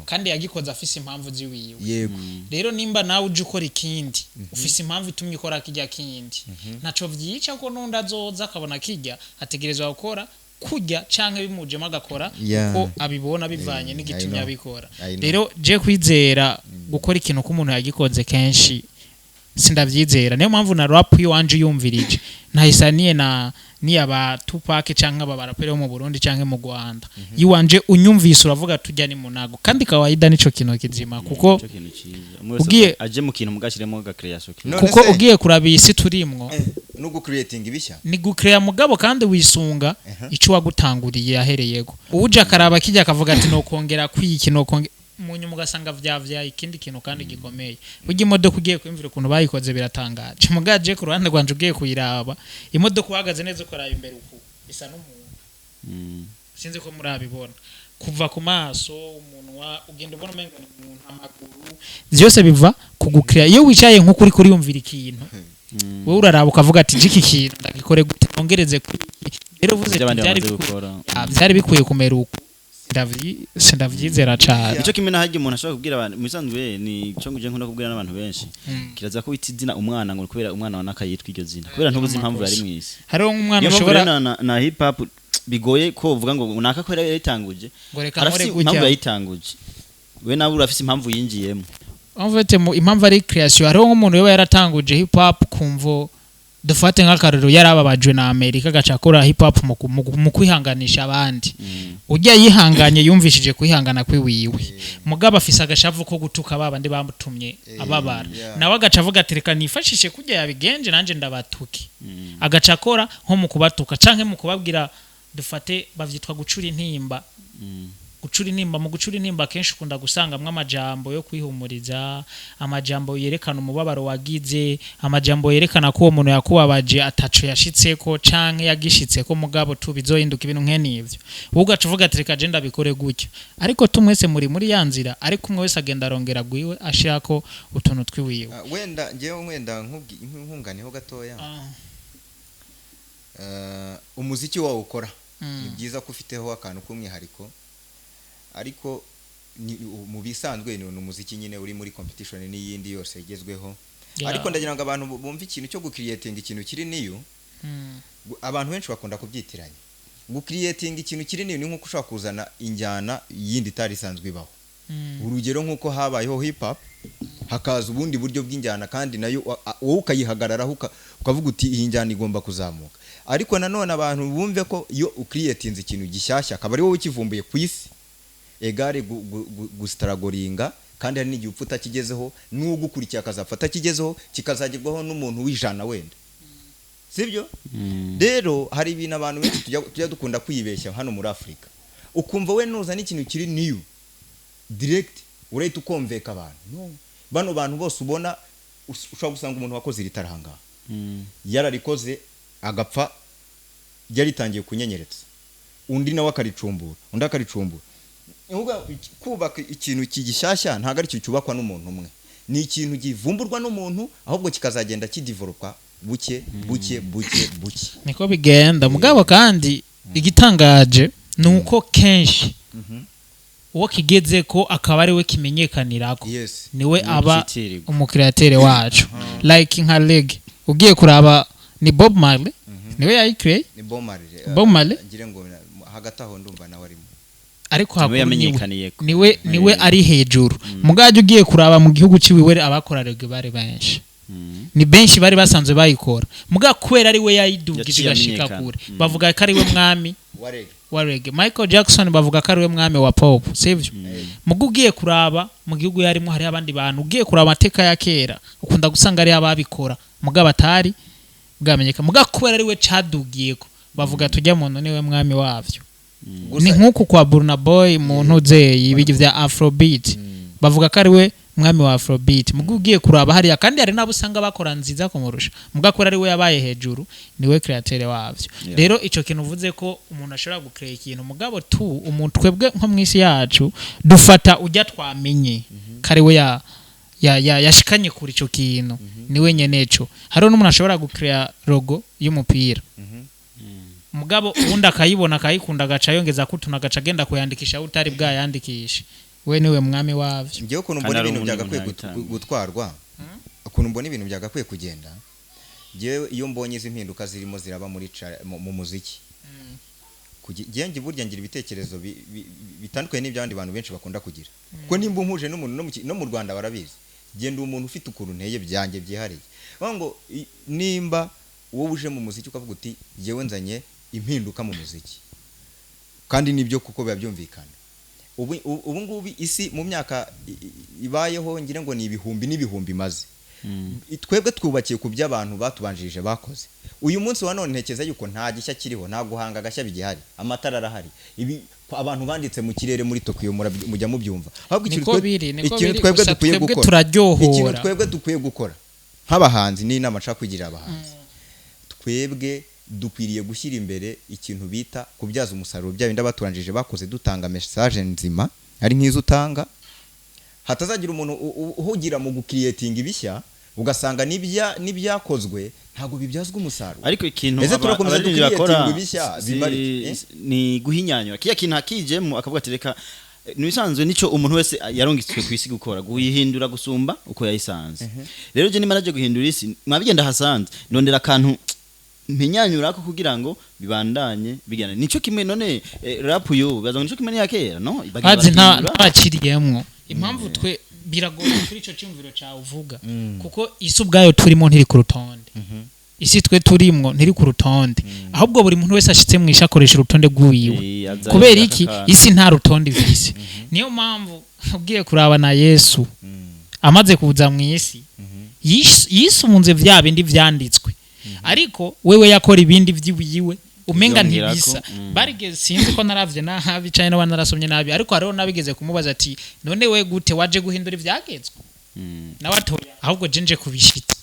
kandi yagikoze afise impamvu ziwiwe rero nimba nawe uje ukora ikindi ufise impamvu itumye ukora kijya kindi ntaco vyica ko nunda azoza akabona kijya ategerezwa gukora kujya canke bimujemo agakora uko abibona bivanye n'igitumye abikora rero je kwizera gukora ikintu ko umuntu yagikoze kenshi sindavyizera niyo mpamvu na rap yo wanje yumvirije nahisaniye ni aba Tupac canke aba barapere bo mu Burundi canke mu Rwanda yiwanje unyumvise uravuga tujya ni munago kandi kawaida nico kintu kizima kuko ugiye aje mu kintu mugashiremo ga creation kuko ugiye kurabisi turimwo no gu creating ibishya ni gu create mugabo kandi wisunga ico wagutanguriye yahereyego uje akaraba kijya akavuga ati no kongera kwiki no munyuma ugasanga vyavya ikindi kintu kandi gikomeye burya imodoka ugiye kwimvira ukuntu bayikoze biratangaje mugaje ku ruhande rwanje ugiye kuyiraba imodoka uhagaze neza uko rayo imbere uku isa n'umuntu sinzi ko murabibona kuva ku maso umunwa ugenda ubona umengo ni umuntu amaguru byose biva kugukira iyo wicaye nko kuri yumvira ikintu wowe uraraba ukavuga ati jiki kintu ndagikore gute ongereze rero vuze byari bikwiye kumera uko sindavyizera cyane ico kimena haje umuntu ashobora kubwira abantu musanzwe ni cyo nguje nkunda kubwira n'abantu benshi kiraza ko bitizina umwana ngo kubera umwana wanaka yitwa iryo zina kubera ntubuzi impamvu yari mwisi hariho umwana ushobora na hip hop bigoye ko uvuga ngo unaka ko yayitanguje arafite impamvu yayitanguje we nawe urafise impamvu yinjiyemo en fait impamvu ari creation hariho umuntu yoba yaratanguje hip hop kumvo dufate nk'akarero yarababajwe na Amerika gacakora hip hop mu kwihanganisha abandi ujya yihanganye yumvishije kwihangana kwiwiwe mugaba afise agashavu ko gutuka babandi bamutumye ababara nawe agacavuga ati reka nifashishe kujya yabigenje nanje ndabatuke agacakora nko mu kubatuka canke mu kubabwira dufate bavyitwa gucura intimba mu gucura intimba kenshi ukunda gusangamwe amajambo yo kwihumuriza amajambo yerekana umubabaro wagize amajambo yerekana ko uwo muntu yakubabaje ataco yashitseko canke yagishitseko mugabo tubizohinduka ibintu nkenivyo ugaca uvuga ati reka je ndabikore gutyo ariko tumwese muri yanzira ariko umwe wese agenda arongera gwiwe ashirako utuntu twiwiwe wenda ngewe nkunganiho gatoya umuziki wawo ukora ni byiza ko ufiteho akantu k'umwihariko ariko mu bisanzwe ni umuziki nyine uri muri competition n'iyindi yose igezweho ariko ndagira ngo abantu bumve ikintu cyo gucreating ikintu kiri niyo abantu benshi bakunda kubyitiranya gucreating ikintu kiri niyo ni nko ushaka kuzana injyana yindi itari isanzwe ibaho urugero nkuko habayeho hip hop hakaza ubundi buryo bw'injyana kandi nayo wowe ukayihagararaho ukavuga uti iyi njyana igomba kuzamuka ariko nanone abantu bumve ko iyo ucreating ikintu gishyashya akaba ari wowe ukivumbuye ku isi egare gustragoringa kandi hari n'igihe upfuta kigezeho n'ugukurikiye akazafata kigezeho kikazagerwaho n'umuntu wijana wenda sibyo rero hari ibintu abantu benshi tujya dukunda kwibeshya hano muri Afrika ukumva we nuza n'ikintu kiri new direct urahita ukomveka abantu no bano bantu bose ubona ushobora gusanga umuntu wakoze iritaranga yararikoze agapfa yaritangiye kunyenyeretsa undi nawe akaricumbura undi akaricumbura kubaka ikintu kigishyashya ntago ari cyo cyubakwa n'umuntu umwe ni ikintu givumburwa n'umuntu ahubwo kikazagenda kidevelopa buke niko bigenda mugabo kandi igitangaje nuko kenshi uwo kigeze ko akaba ari we kimenyekanirako niwe aba umukreatere wacu like nka leg ugiye kuraba ni Bob Marley niwe yayicreate ni Bob Marley ngire ngo hagati aho ndumva nawe arimo ariko niwe ari hejuru mugaje ugiye kuraba mu gihugu ciwiwe abakorarege bari benshi ni benshi bari basanzwe bayikora muga kwera ari we yayidugije gashika kure bavuga ko ari we mwami wa reggae Michael Jackson bavuga ko ari we mwami wa pop sivyo muga ugiye kuraba mu gihugu yarimo hari abandi bantu ugiye kuraba amateka ya kera ukunda gusanga ari ababikora muga batari bwamenyeka muga kwera ari we cadugiyeko bavuga tujya muntu niwe mwami wavyo ni nkuko kwa Burna Boy muntu zeyi ibigi vya Afrobeat bavuga ko ari we mwami wa Afrobeat mugugiye kuraba hariya kandi hari nabo usanga bakora nziza kumurusha mugakora ari we yabaye hejuru niwe createur wavyo rero ico kintu uvuze ko umuntu ashobora gucreate ikintu mugabo tu umuntu twebwe nko mwisi yacu dufata ujya twamenye kari we yashikanye kuri ico kintu niwe nyeneco hari n'umuntu ashobora gucreate logo y'umupira mugabo ubundi akayibona akayikunda agaca yongeza kutuna agaca agenda kuyandikisha utari bwayandikisha we niwe mwami wavyo ngiye ukuntu mbona ibintu byagakwiye gutwarwa ukuntu mbona ibintu byagakwiye kugenda ngiye iyo mbonye izi mpinduka zirimo ziraba muri mu muziki kugiye burya ngira ibitekerezo bitandukanye n'ibyandi bantu benshi bakunda kugira kuko nimba umpuje n'umuntu no mu Rwanda barabizi genda umuntu ufite ukuntu nteye byanjye byihariye ngo nimba wowe uje mu muziki ukavuga uti yewe nzanye impinduka mu muziki kandi nibyo kuko biba byumvikana ubu ngubu isi mu myaka ibayeho ngire ngo ni ibihumbi n'ibihumbi maze twebwe twubakiye ku by'abantu batubanjirije bakoze uyu munsi wa none ntekeza yuko nta gishya kiriho nta guhanga agashya bigihari amatara arahari ibi abantu banditse mu kirere muri Tokyo mujya mubyumva ahubwo ikintu twebwe dukwiye gukora ikintu twebwe dukwiye gukora nk'abahanzi ni inama nshaka kugira abahanzi twebwe dukwiriye gushyira imbere ikintu bita kubyaza umusaruro bya bindi abaturanjije bakoze dutanga message nzima ari nk'izo utanga hatazagira umuntu uhugira mu gukreating ibishya ugasanga nibyakozwe ntago bibyazwa umusaruro ariko ikintu abarinzi bakora ni guhinyanyura kiya kintu hakijemo akavuga ati reka nibisanzwe nico umuntu wese yarongitswe kwisi gukora guhindura gusumba uko yayisanze rero je nimaraje guhindura isi mwabigenda hasanze ndondera kantu mpinyanyura ko kugira ngo bibandanye bigana nico kimwe none rap yo bazanga nico kimwe yakera no bazi ntakiriyemwo impamvu twe biragoye kuri ico cyumviro cyawe uvuga kuko isi ubwayo turimo ntiri ku rutonde isi twe turimwo ntiri ku rutonde ahubwo buri muntu wese ashitse mu ishakoresha urutonde rw'uwiwe kubera iki isi nta rutonde ifise niyo mpamvu ugiye kuraba na Yesu amaze kuza mu isi yisunze vya bindi vyanditswe ariko wewe yakora ibindi by'iwiwe umenga ntibisa barigeze sinzi ko naravye nabi cyane n'abana narasomye nabi ariko hariho nabigeze kumubaza ati none we gute waje guhindura ivyagezwe nawatoya ahubwo jenje kubishitsa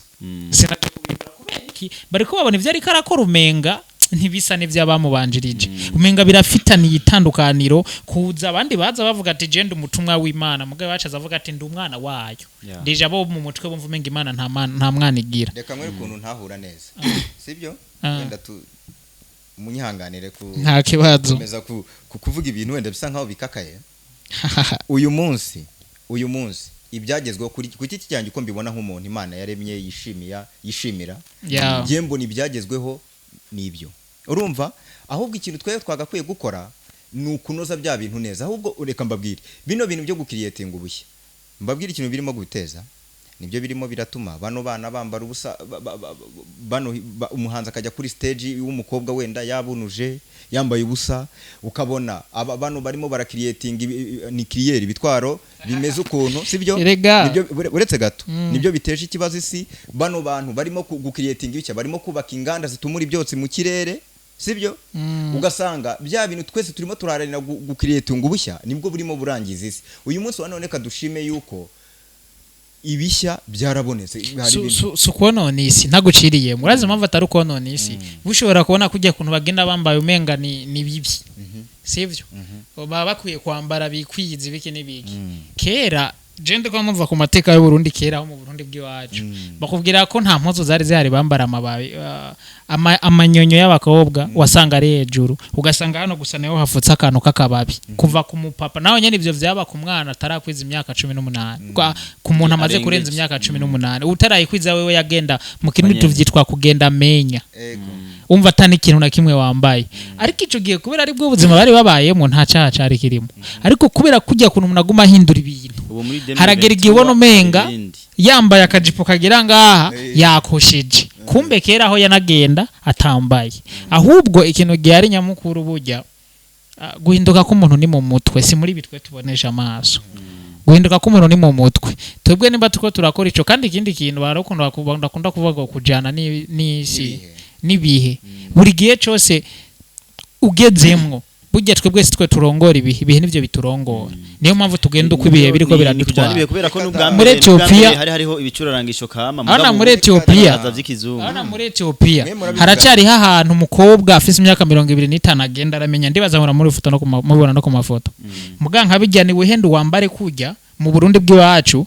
sinaje kubindura kubera iki bariko babona ivyo ari karakora umenga ntibisa n'ivyabamubanjirije umenga birafitaniye itandukaniro kuza abandi baza bavuga ati je umutumwa w'Imana mugabe bacaza avuga ati ndi umwana wayo deje abo mu mutwe bumva umenga Imana nta mwana igira reka mwe ukuntu ntahura neza sibyo wenda tu munyihanganire ku nta kibazo komeza kuvuga ibintu wenda bisa nkaho bikakaye uyu munsi ibyagezweho kuri iki cyanjye uko mbibona nk'umuntu Imana yaremye yishimira ngiye mbona ibyagezweho nibyo urumva ahubwo ikintu twagakwiye gukora ni ukunoza bya bintu neza ahubwo ureka mbabwire bino bintu byo gukiriyetinga ubushya mbabwire ikintu birimo guteza nibyo birimo biratuma bano bana bambara ubusa bano umuhanzi akajya kuri stage w'umukobwa wenda yabunuje yambaye ubusa ukabona bano barimo barakiriyetinga ni kiriyeri bitwaro bimeze ukuntu sibyo nibyo uretse gato nibyo biteje ikibazo isi bano bantu barimo gukiriyetinga ibicya barimo kubaka inganda zitumura ibyotsi mu kirere sibyo ugasanga bya bintu twese turimo turaharanira gukiriyetinga ubushya nibwo burimo burangiza isi uyu munsi wa none kadushime yuko ibishya byarabonetse sukonona isi ntaguciriye murazi mpamvu atari ukonona isi bushobora kubona kujya kuntu bagenda bambaye umenga ni bibi sivyo baba bakwiye kwambara bikwiyiza biki n'ibiki kera jende kwa mumva ku mateka y'u Burundi kera aho mu Burundi bw'iwacu bakubwira ko nta mpuzu zari zihari bambara amababi amanyonyo y'abakobwa wasanga ari hejuru ugasanga hano gusa nayo hafutse akantu kakababi kuva ku mupapa naho nyene ivyo vyaba ku mwana atarakwiza imyaka 18 ku muntu amaze kurenza imyaka 18 utarayikwiza wewe yagenda mu kintu tuvyitwa kugenda menya umva atani ikintu na kimwe wambaye ariko ico giye kubera ari bwo buzima bari babayemo nta cyaha cari kirimo ariko kubera kujya kuntu munaguma hindura ibintu haragera igihe ubona umenga yambaye akajipo kagira ngaha yakosheje kumbe kera aho yanagenda atambaye ahubwo ikintu gihari nyamukuru bujya guhinduka k'umuntu ni mu mutwe si muri bitwe tubonesha amaso guhinduka k'umuntu ni mu mutwe twebwe nimba tuko turakora ico kandi ikindi kintu barakunda kuvuga kujana n'isi nibihe buri gihe cyose ugezemwo burya twebwe twe turongora ibihe nivyo biturongora niyo mpamvu tugenda uko ibihe biriko biradutwara muri Ethiopia hariho ibicurarangisho kama muri Ethiopia haracari hahantu umukobwa afise imyaka 25 agenda aramenya ndibaza nkora muri foto no mubona no ku mafoto muganka bijyane wehendo wambare kujya mu Burundi bw'iwacu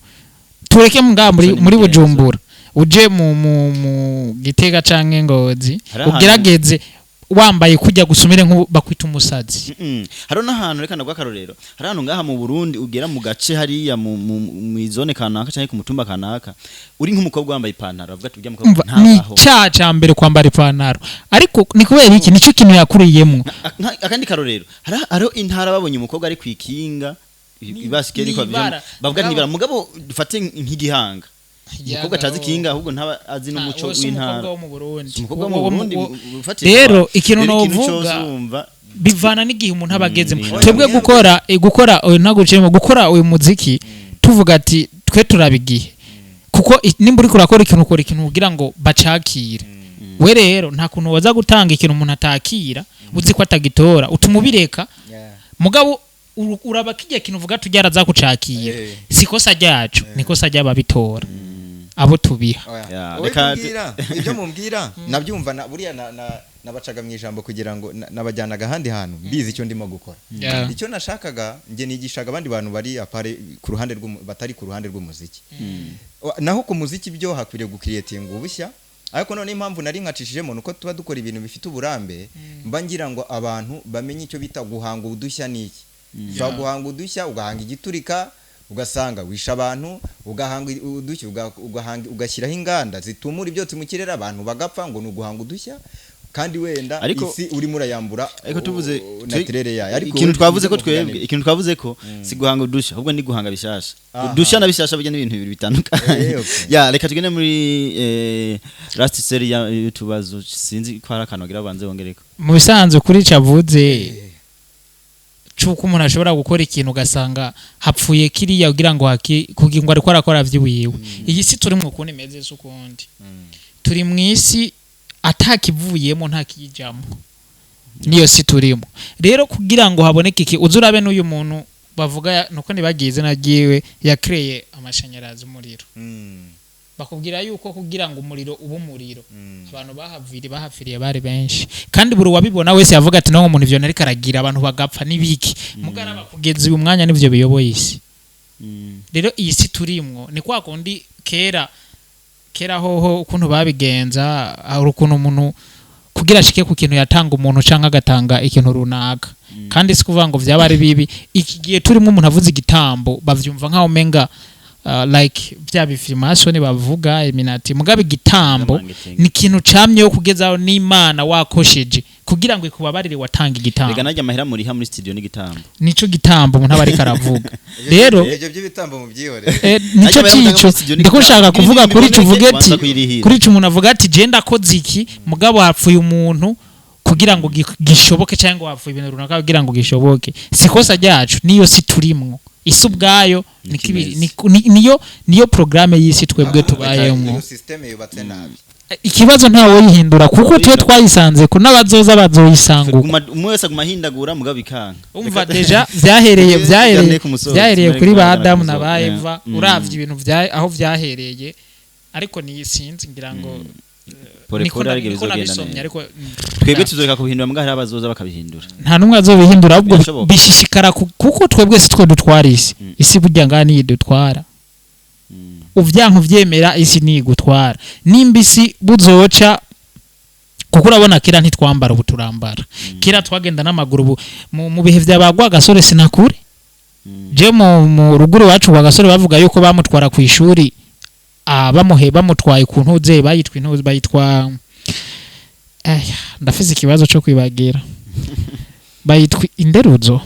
tureke muri Bujumbura uje mu Gitega canke Ngozi ugerageze wambaye kujya gusumire nko bakwita umusazi haro nahantu reka ndagwakarorero harahantu ngaha mu Burundi ugera mu gace hariya mu zone kanaka cyangwa ku mutumba kanaka uri nk'umukobwa wambaye ipantaro avuga ati ujya mukobwa ntabaho ni cya mbere kwambara ipantaro ariko ni kubera iki nico kintu yakuriyemo akandi karorero haro intara babonye umukobwa ari kwikinga ibasikeri ko bavuga nibara mugabo dufate nk'igihanga umukobwa atazi kinga ahubwo ntaba azi n'umuco w'intara umukobwa wo mu Burundi rero ikintu novuga bivana n'igihe umuntu abagezemo twebwe gukora ntagucemo gukora uyu muziki tuvuga ati twe turabigihe kuko nimba uri kurakora ikintu ukora ikintu kugira ngo bacakire we rero nta kuntu waza gutanga ikintu umuntu atakira uzi ko atagitora utumubireka mugabo uraba kijya kintu uvuga tujyara za kucakira sikosa ryacu nikosa ry'ababitora abo tubiha reka ibyo mumbwira nabyumva buriya nabacaga mu ijambo kugira ngo nabajyanaga ahandi hantu mbizi icyo ndimo gukora icyo nashakaga nge nigishaga abandi bantu bari apare ku ruhande batari ku ruhande rw'umuziki naho ku muziki byo hakwiriye gukiriyetinga ubushya ariko none impamvu nari nkacishijemo nuko tuba dukora ibintu bifite uburambe mba ngira ngo abantu bamenye icyo bita guhanga udushya niki guhanga udushya ugahanga igiturika ugasanga wisha abantu ugahanga udushya ugashyiraho inganda zitumura ibyotsi mu kirere abantu bagapfa ngo nuguhanga udushya kandi wenda isi urimo urayambura ariko tuvuze naturere yayo ariko ikintu twavuze ko si guhanga udushya ahubwo ni guhanga bishasha udushya na bishasha bijya n'ibintu bibiri bitandukanye reka tugende muri last series ya tubazo sinzi ko hari akantu gira banze bongereko mu bisanzwe kuri cavuze cuko umuntu ashobora gukora ikintu ugasanga hapfuye kiriya kugira ngo kugira ngo ariko arakora vy'iwiwe iyi si turi mu kundi meze sukundi turi mu isi atakivuyemo ntakijamo niyo si turimo rero kugira ngo haboneke iki uzurabe n'uyu muntu bavuga nuko nibagize nagiwe yakreye amashanyarazi umuriro bakubwira yuko kugira ngo umuriro umuriro abantu bahafiriye bari benshi kandi buri wabibona wese yavuga ati no umuntu ivyo nari karagira abantu bagapfa nibiki mugaraba kugeza uyu mwanya nivyo biyoboye isi rero iyi si turimwo ni kwa kundi kera hoho ukuntu babigenza urukuntu umuntu kugira ashike ku kintu yatanga umuntu canka agatanga ikintu runaka kandi si kuvuga ngo vyaba ari bibi iki gihe turimo umuntu avuze igitambo bavyumva nkaho menga like bya bifirmation bavuga iminati mugabe igitambo ni kintu camye yo kugezaho n'Imana wakosheje kugira ngo ikubabarire watanga igitambo rega najya mahera muri ha muri studio n'igitambo nico gitambo umuntu abari karavuga rero ibyo by'ibitambo mu byihore nico cico ndiko nshaka kuvuga kuri cuvuge ati kuri umuntu avuga ati je ndakoze iki mugabo hapfuye umuntu kugira ngo gishoboke cyangwa wapfuye ibintu runaka kugira ngo gishoboke sikosa ryacu niyo si turimwo isi ubwayo niyo programme y'isi twebwe tubayemo system yubatse nabi ikibazo ntawo yihindura kuko twe twayisanze ko nabazoza bazoyisanguka umwe wese agumahindagura mugabo ikanga umva deja vyahereye kuri ba Adam na ba Eva uravye ibintu aho vyahereye ariko ni sinzi ngira ngo niko bizogenda ariko twebwe tuzoreka kubihindura mbwa hari abazoza bakabihindura nta numwe azobihindura ahubwo bishishikara kuko twebwe si twe dutwara isi burya ngani yidutwara uvyanka vyemera isi ni gutwara nimbisi buzoca kuko urabona kira ntitwambara ubuturambara kira twagenda n'amaguru mu bihe byabagwa gasore sinakure je mu ruguru wacu wa gasore bavuga yuko bamutwara ku ishuri bamutwaye ku ntuze bayitwa ndafise ikibazo cyo kwibagira bayitwa inderuzo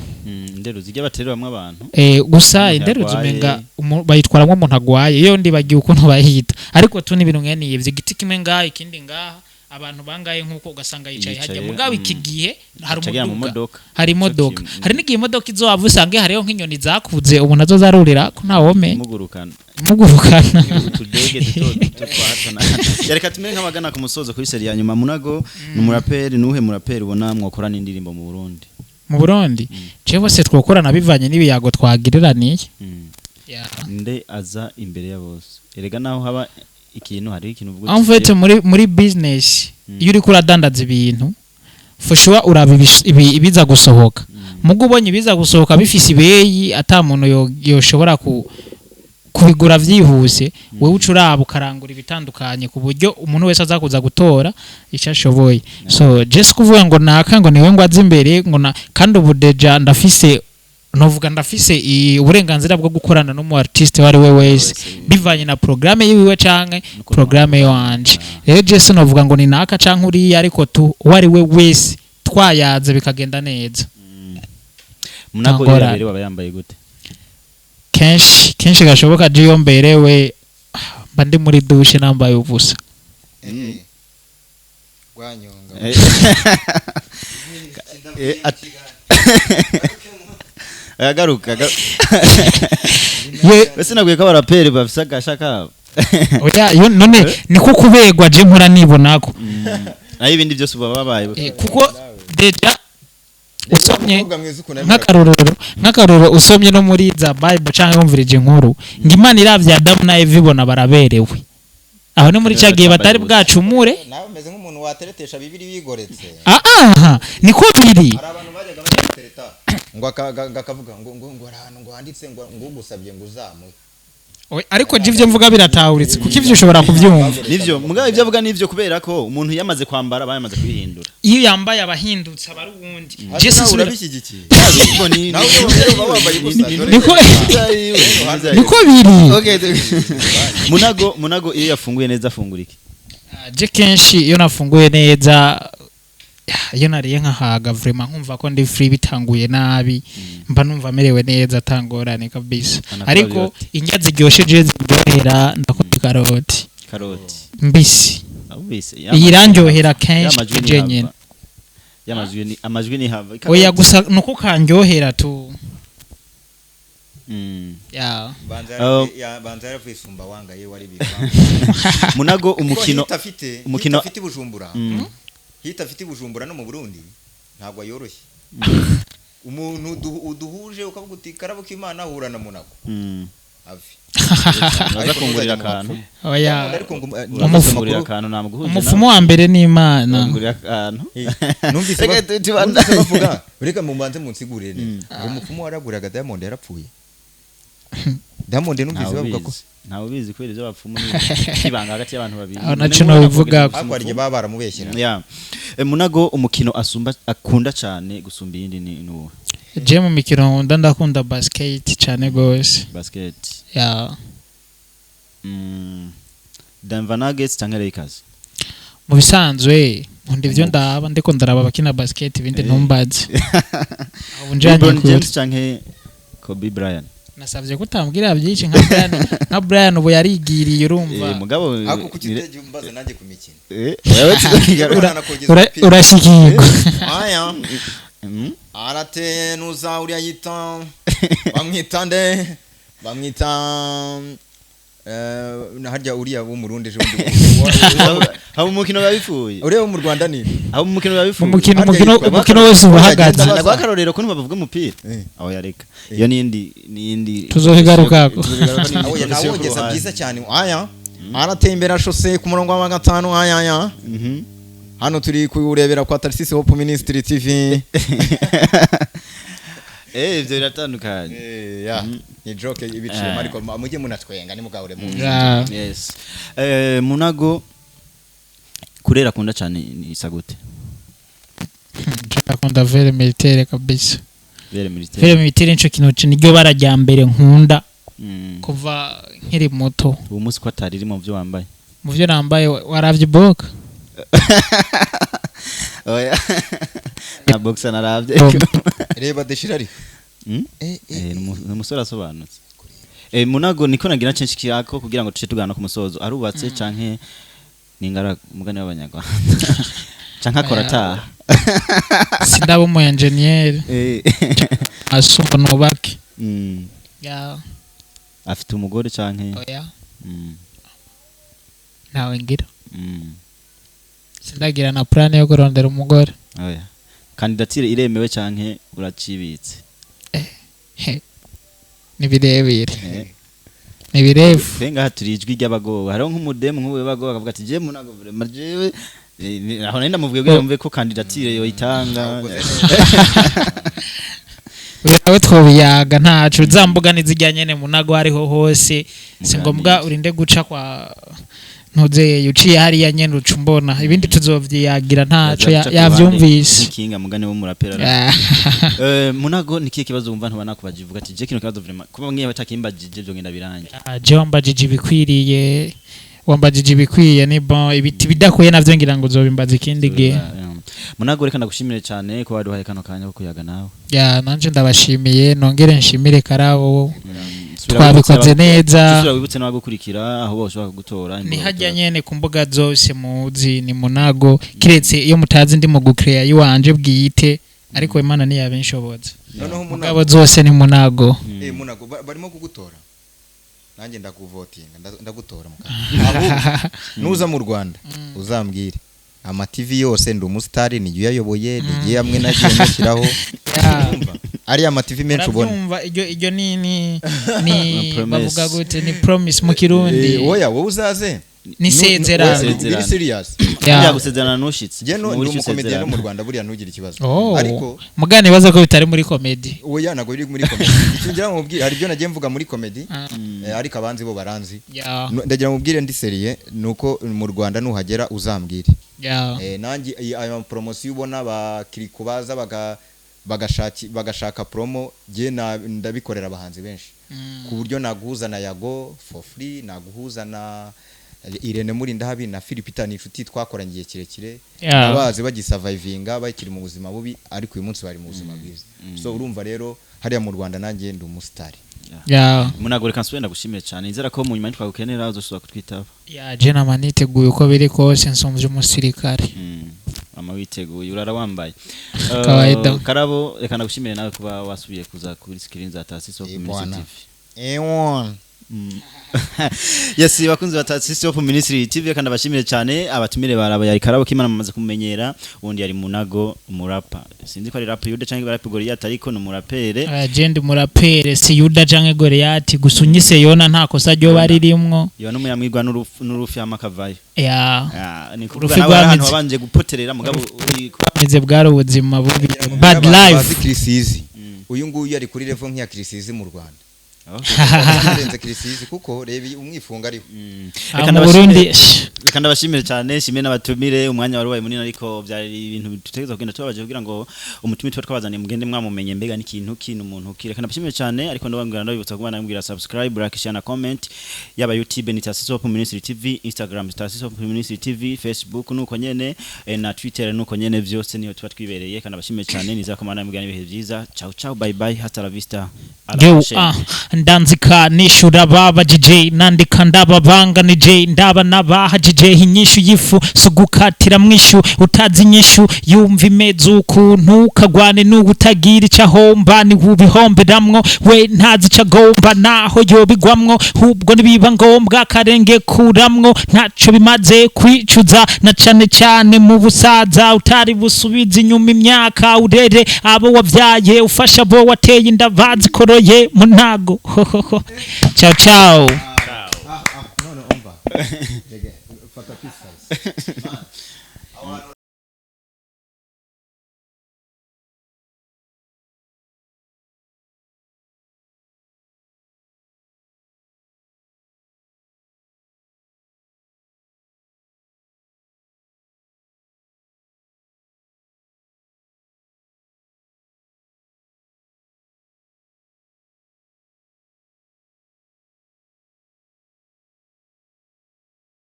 y'abaterera bamwe abantu gusa inderuzo menga bayitwaramwe umuntu agwaye iyo ndibagiye ukuntu bahita ariko tu n'ibintu nkene ivyo giti kimwe ngaha ikindi ngaha abantu bangaye nkuko ugasanga yicaye hajya mugabo iki gihe hari imodoka hari n'igihe imodoka izohava usange hariho nk'inyoni zakuze umuntu azozarurira ko ntawome mugurukana tudege tutwatana yareka tumere nk'abagana ku musozo kuri seri ya nyuma munago n'umuraperi nuhe muraperi ubona mwokora n'indirimbo mu Burundi cewe se twokorana bivanye n'ibiyago twagiriraniye nde aza imbere ya bose erega naho haba ikintu hari ikintu uvuga amfete muri business iyo uri kuradandaza ibintu for sure uraba ibiza gusohoka mugo ubonye ibiza gusohoka bifise ibeyi ata muntu yoshobora kubigura vyihuse wewe ucuraba ukarangura ibitandukanye ku buryo umuntu wese azakuza gutora icyo ashoboye so just kuvuga ngo naka ngo niwe ngo azi imbere ngo kandi ubudeja ndafise uburenganzira bwo gukorana n'umu artiste wari we wese bivanye na programme yiwe canke programme yanje rero just novuga ngo ni naka canke uri ariko tu wari we wese twayaze bikagenda neza munago rero waba yambaye gute kenshi gashoboka jiyo mberewe mba ndi muri dushe nambaye ubusa gwanyonga agaruka wese naguye ko abaraperi bafise agashaka oya yo none niko kubegwa je mpora nibonako nayo ibindi byose uba babaye kuko deja usomye nk'akarorero usomye no muri za Bible canke wumvirije inkuru ngo Imana iravye Adamu na Eva ibona baraberewe aho ni muri ca gihe batari bwacumure nawe meze nk'umuntu wateretesha bibiri bigoretse niko biri hari abantu bajyaga batereta ngo akavuga ngo ahantu ngo handitse ngo ugusabye ngo uzamuye ariko jivyo mvuga biratahuritse kuko ivyo ushobora kuvyumva nivyo mugabo ivyo avuga nivyo kubera ko umuntu yamaze kwambara bayamaze kwihindura iyo yambaye abahindutse abari uwundi Jesse urabishyigikiye niko biri munago iyo yafunguye neza afungura iki je kenshi iyo nafunguye neza iyo nariye nkahaga vraiment nkumva ko ndi free bitanguye nabi mba numva merewe neza tangorane kabisa ariko indya ziryoshe je ziryohera ndakunda karoti mbisi iyi randyohera kenshi je nyene amajwi ni hava oya gusa nuko kanryohera tu ya banza yavisumba wanga ye wari bivanga munago umukino afite bujumbura hita afite bujumbura no mu Burundi ntabwo yoroshye umuntu uduhuje ukavuga uti karabuka Imana ahura na munago avi azakungurira akantu oya umufungurira akantu namuguhuje umufumo wa mbere ni Imana ngurira akantu numvise bavuga ureka mu manze munsigurire neza umufumo waraguraga Diamond yarapfuye Diamond numvise bavuga ko ntawe bizi kwera ivyo bapfumu kibanga hagati y'abantu babiri naco no bivuga akwarije babaramubeshyira ya munago umukino asumba akunda cyane gusumba yindi ni nuwo je mu mikino ndakunda basket cyane gose basket ya Denver Nuggets cyangwa Lakers mu bisanzwe nkunda ivyo ndaba ndiko ndaraba bakina basket ibindi ntumbaze abo njanye James cyangwa Kobe Bryant nasavye kutambwira byinshi nka Brian ubu yarigiriye urumva mugabo ako kukiteje umbaze nanjye ku mikino urashikirwa aya arate nuza uri ayita bamwitande bamwita harya uriya wo mu Burundi je habo umukino babifuye uriya wo mu Rwanda ni habo umukino babifuye umukino wose ubahagaze nagwa karorero ko nibavuga umupira aho yareka iyo nindi tuzohigarukako aho yanawogeza byiza cyane aya aratembera shose ku murongo wa 5 aya hano turi kurebera kwa Tarsisi Hope Ministry TV ivyo biratandukanye ya ni joke ibiciye ariko mujye munatwenga ni mugahure mu yes munago kurera kunda cyane isa gute akunda vere militaire kabisa vere militaire nico kintu niryo barajya mbere nkunda kuva nkiri muto uwo munsi ko atari mu byo wambaye mu byo nambaye waravye boka oya na boxa naravye reba deshirari umusore asobanutse munago niko nagira censhi kirako kugira ngo tuce tugana ku musozo arubatse canke ningara mugane w'abanyarwanda canke akora ta sindabo umu engineer asumba nobake ya afite umugore canke oya nawe ngira sindagira na plan yo kurondera umugore oya kandidatire iremewe canke uracibitse nibirebire nibirefu penga turijwi ry'abagowe hariho nk'umudemu nk'uwe bagowe akavuga ati je munago vraiment jewe aho nenda muvuge bwo yumve ko kandidatire yo itanga urawe twobiyaga ntacu zambuga nizijyanye ne munago hariho hose singombwa urinde guca kwa ntuze uciye hariya nyene ucumbona ibindi tuzovyiyagira ntaco yavyumvise ikinga mugane wo murapera munago nikiye kibazo umva ntubana kubajivuga ati je kino kibazo vraiment kuba mwiye batakimbajije byo ngenda birangi je wambajije bikwiriye wambajije bikwiye ni bon ibiti bidakuye navyo ngira ngo uzobimbaza ikindi gihe munago reka ndagushimire cyane ko waduhaye kano kanya ko kuyaga nawe ya nanje ndabashimiye nongere nshimire karabo twabikoze neza tusura wibutse n'abagukurikira aho boshobora kugutora ni hajya nyene ku mbuga zose muzi ni munago kiretse iyo mutazi ndi mu gukreya yiwanje bwite ariko Imana ni yabenshobotse mugabo zose ni munago munago barimo kugutora nanjye ndakuvotinga ndagutora mukanya nuza mu Rwanda uzambwire ama TV yose ndi umustar ni yayoboye nigiye hamwe nagiye mushyiraho ari ama TV menshi ubona urumva iryo ni bavuga gute ni promise mu kirundi oya wowe uzaze ni sezerano very serious ya gusezerana nushitse je no ndi umukomedian no mu Rwanda buriya nugira ikibazo ariko mugane baza ko bitari muri comedy oya nago biri muri comedy ikingira mu bwira hari byo nagiye mvuga muri comedy ariko abanzi bo baranzi ndagira mu bwire ndi seriye nuko mu Rwanda nuhagera uzambwire nanjye ayo promotion ubona bakiri kubaza bagashaka promo je ndabikorera abahanzi benshi ku buryo naguhuza na Yago for free naguhuza na Irene muri ndahabi na Philipita ni inshuti twakoranye igihe kirekire abazi bagisurvivinga bakiri mu buzima bubi ariko uyu munsi bari mu buzima bwiza so urumva rero hariya mu Rwanda nanjye ndi umustar munagore kanswe ndagushimire cyane inzira ko mu nyuma twagukenera uzosubira kutwitaba je namaniteguye uko biri kose nsumvye umusirikare mama witeguye urara wambaye kawaida karabo reka ndagushimire nawe kuba wasubiye kuza kuri screen za Taasisi of Ministry TV Yes bakunze Taasisi of Ministry TV kandi bashimire cyane abatumire baraba yari karabo kimana mamaze kumenyera ubundi yari munago umurapa sinzi ko ari rap yuda canke rap Goliath ariko no murapere agende murapere si yuda canke Goliath gusunyise yona nta kosa ryo baririmwo yona umuyamwirwa n'urufi amakavayo ni kurufi abantu babanje gupoterera mugabo kwameze bwaro ubuzima bubi bad life Krisizi uyu nguyu yari kuri level nk'iya Krisizi mu Rwanda Arenze Krisizi kuko rebi umwifunga ari mu Burundi reka ndabashimire cyane shimwe n'abatumire umwanya warubaye munini ariko byari ibintu tutegeza kugenda tubabaje kugira ngo umutumire twabazaniye mugende mwamumenye mbega n'ikintu kintu umuntu kire kandi ndabashimire cyane ariko ndababwira ndabibutsa kuba nambwira subscribe like share na comment yaba YouTube ni Taasisi of Ministry TV Instagram Taasisi of Ministry TV Facebook nuko nyene na Twitter nuko nyene byose niyo tuba twibereye kandi ndabashimire cyane nizakomana nambwira ibihe byiza ciao ciao bye bye hasta la vista ndanzika nishura baba DJ nandika ndababanga ni J ndaba nabaha DJ hinyishu yifu sugukatira mwishu utazi nyishu yumva imezu ukuntu kagwane n'ubutagira icahomba ni ubihomberamwo we ntazi cagomba naho yobigwamwo hubwo nibiba ngombwa karenge kuramwo ntaco bimaze kwicuza na cane cane mu busaza utari busubiza inyuma imyaka urere abo wavyaye ufasha bo wateye indavazi koroye munago ciao ciao no umva fata pista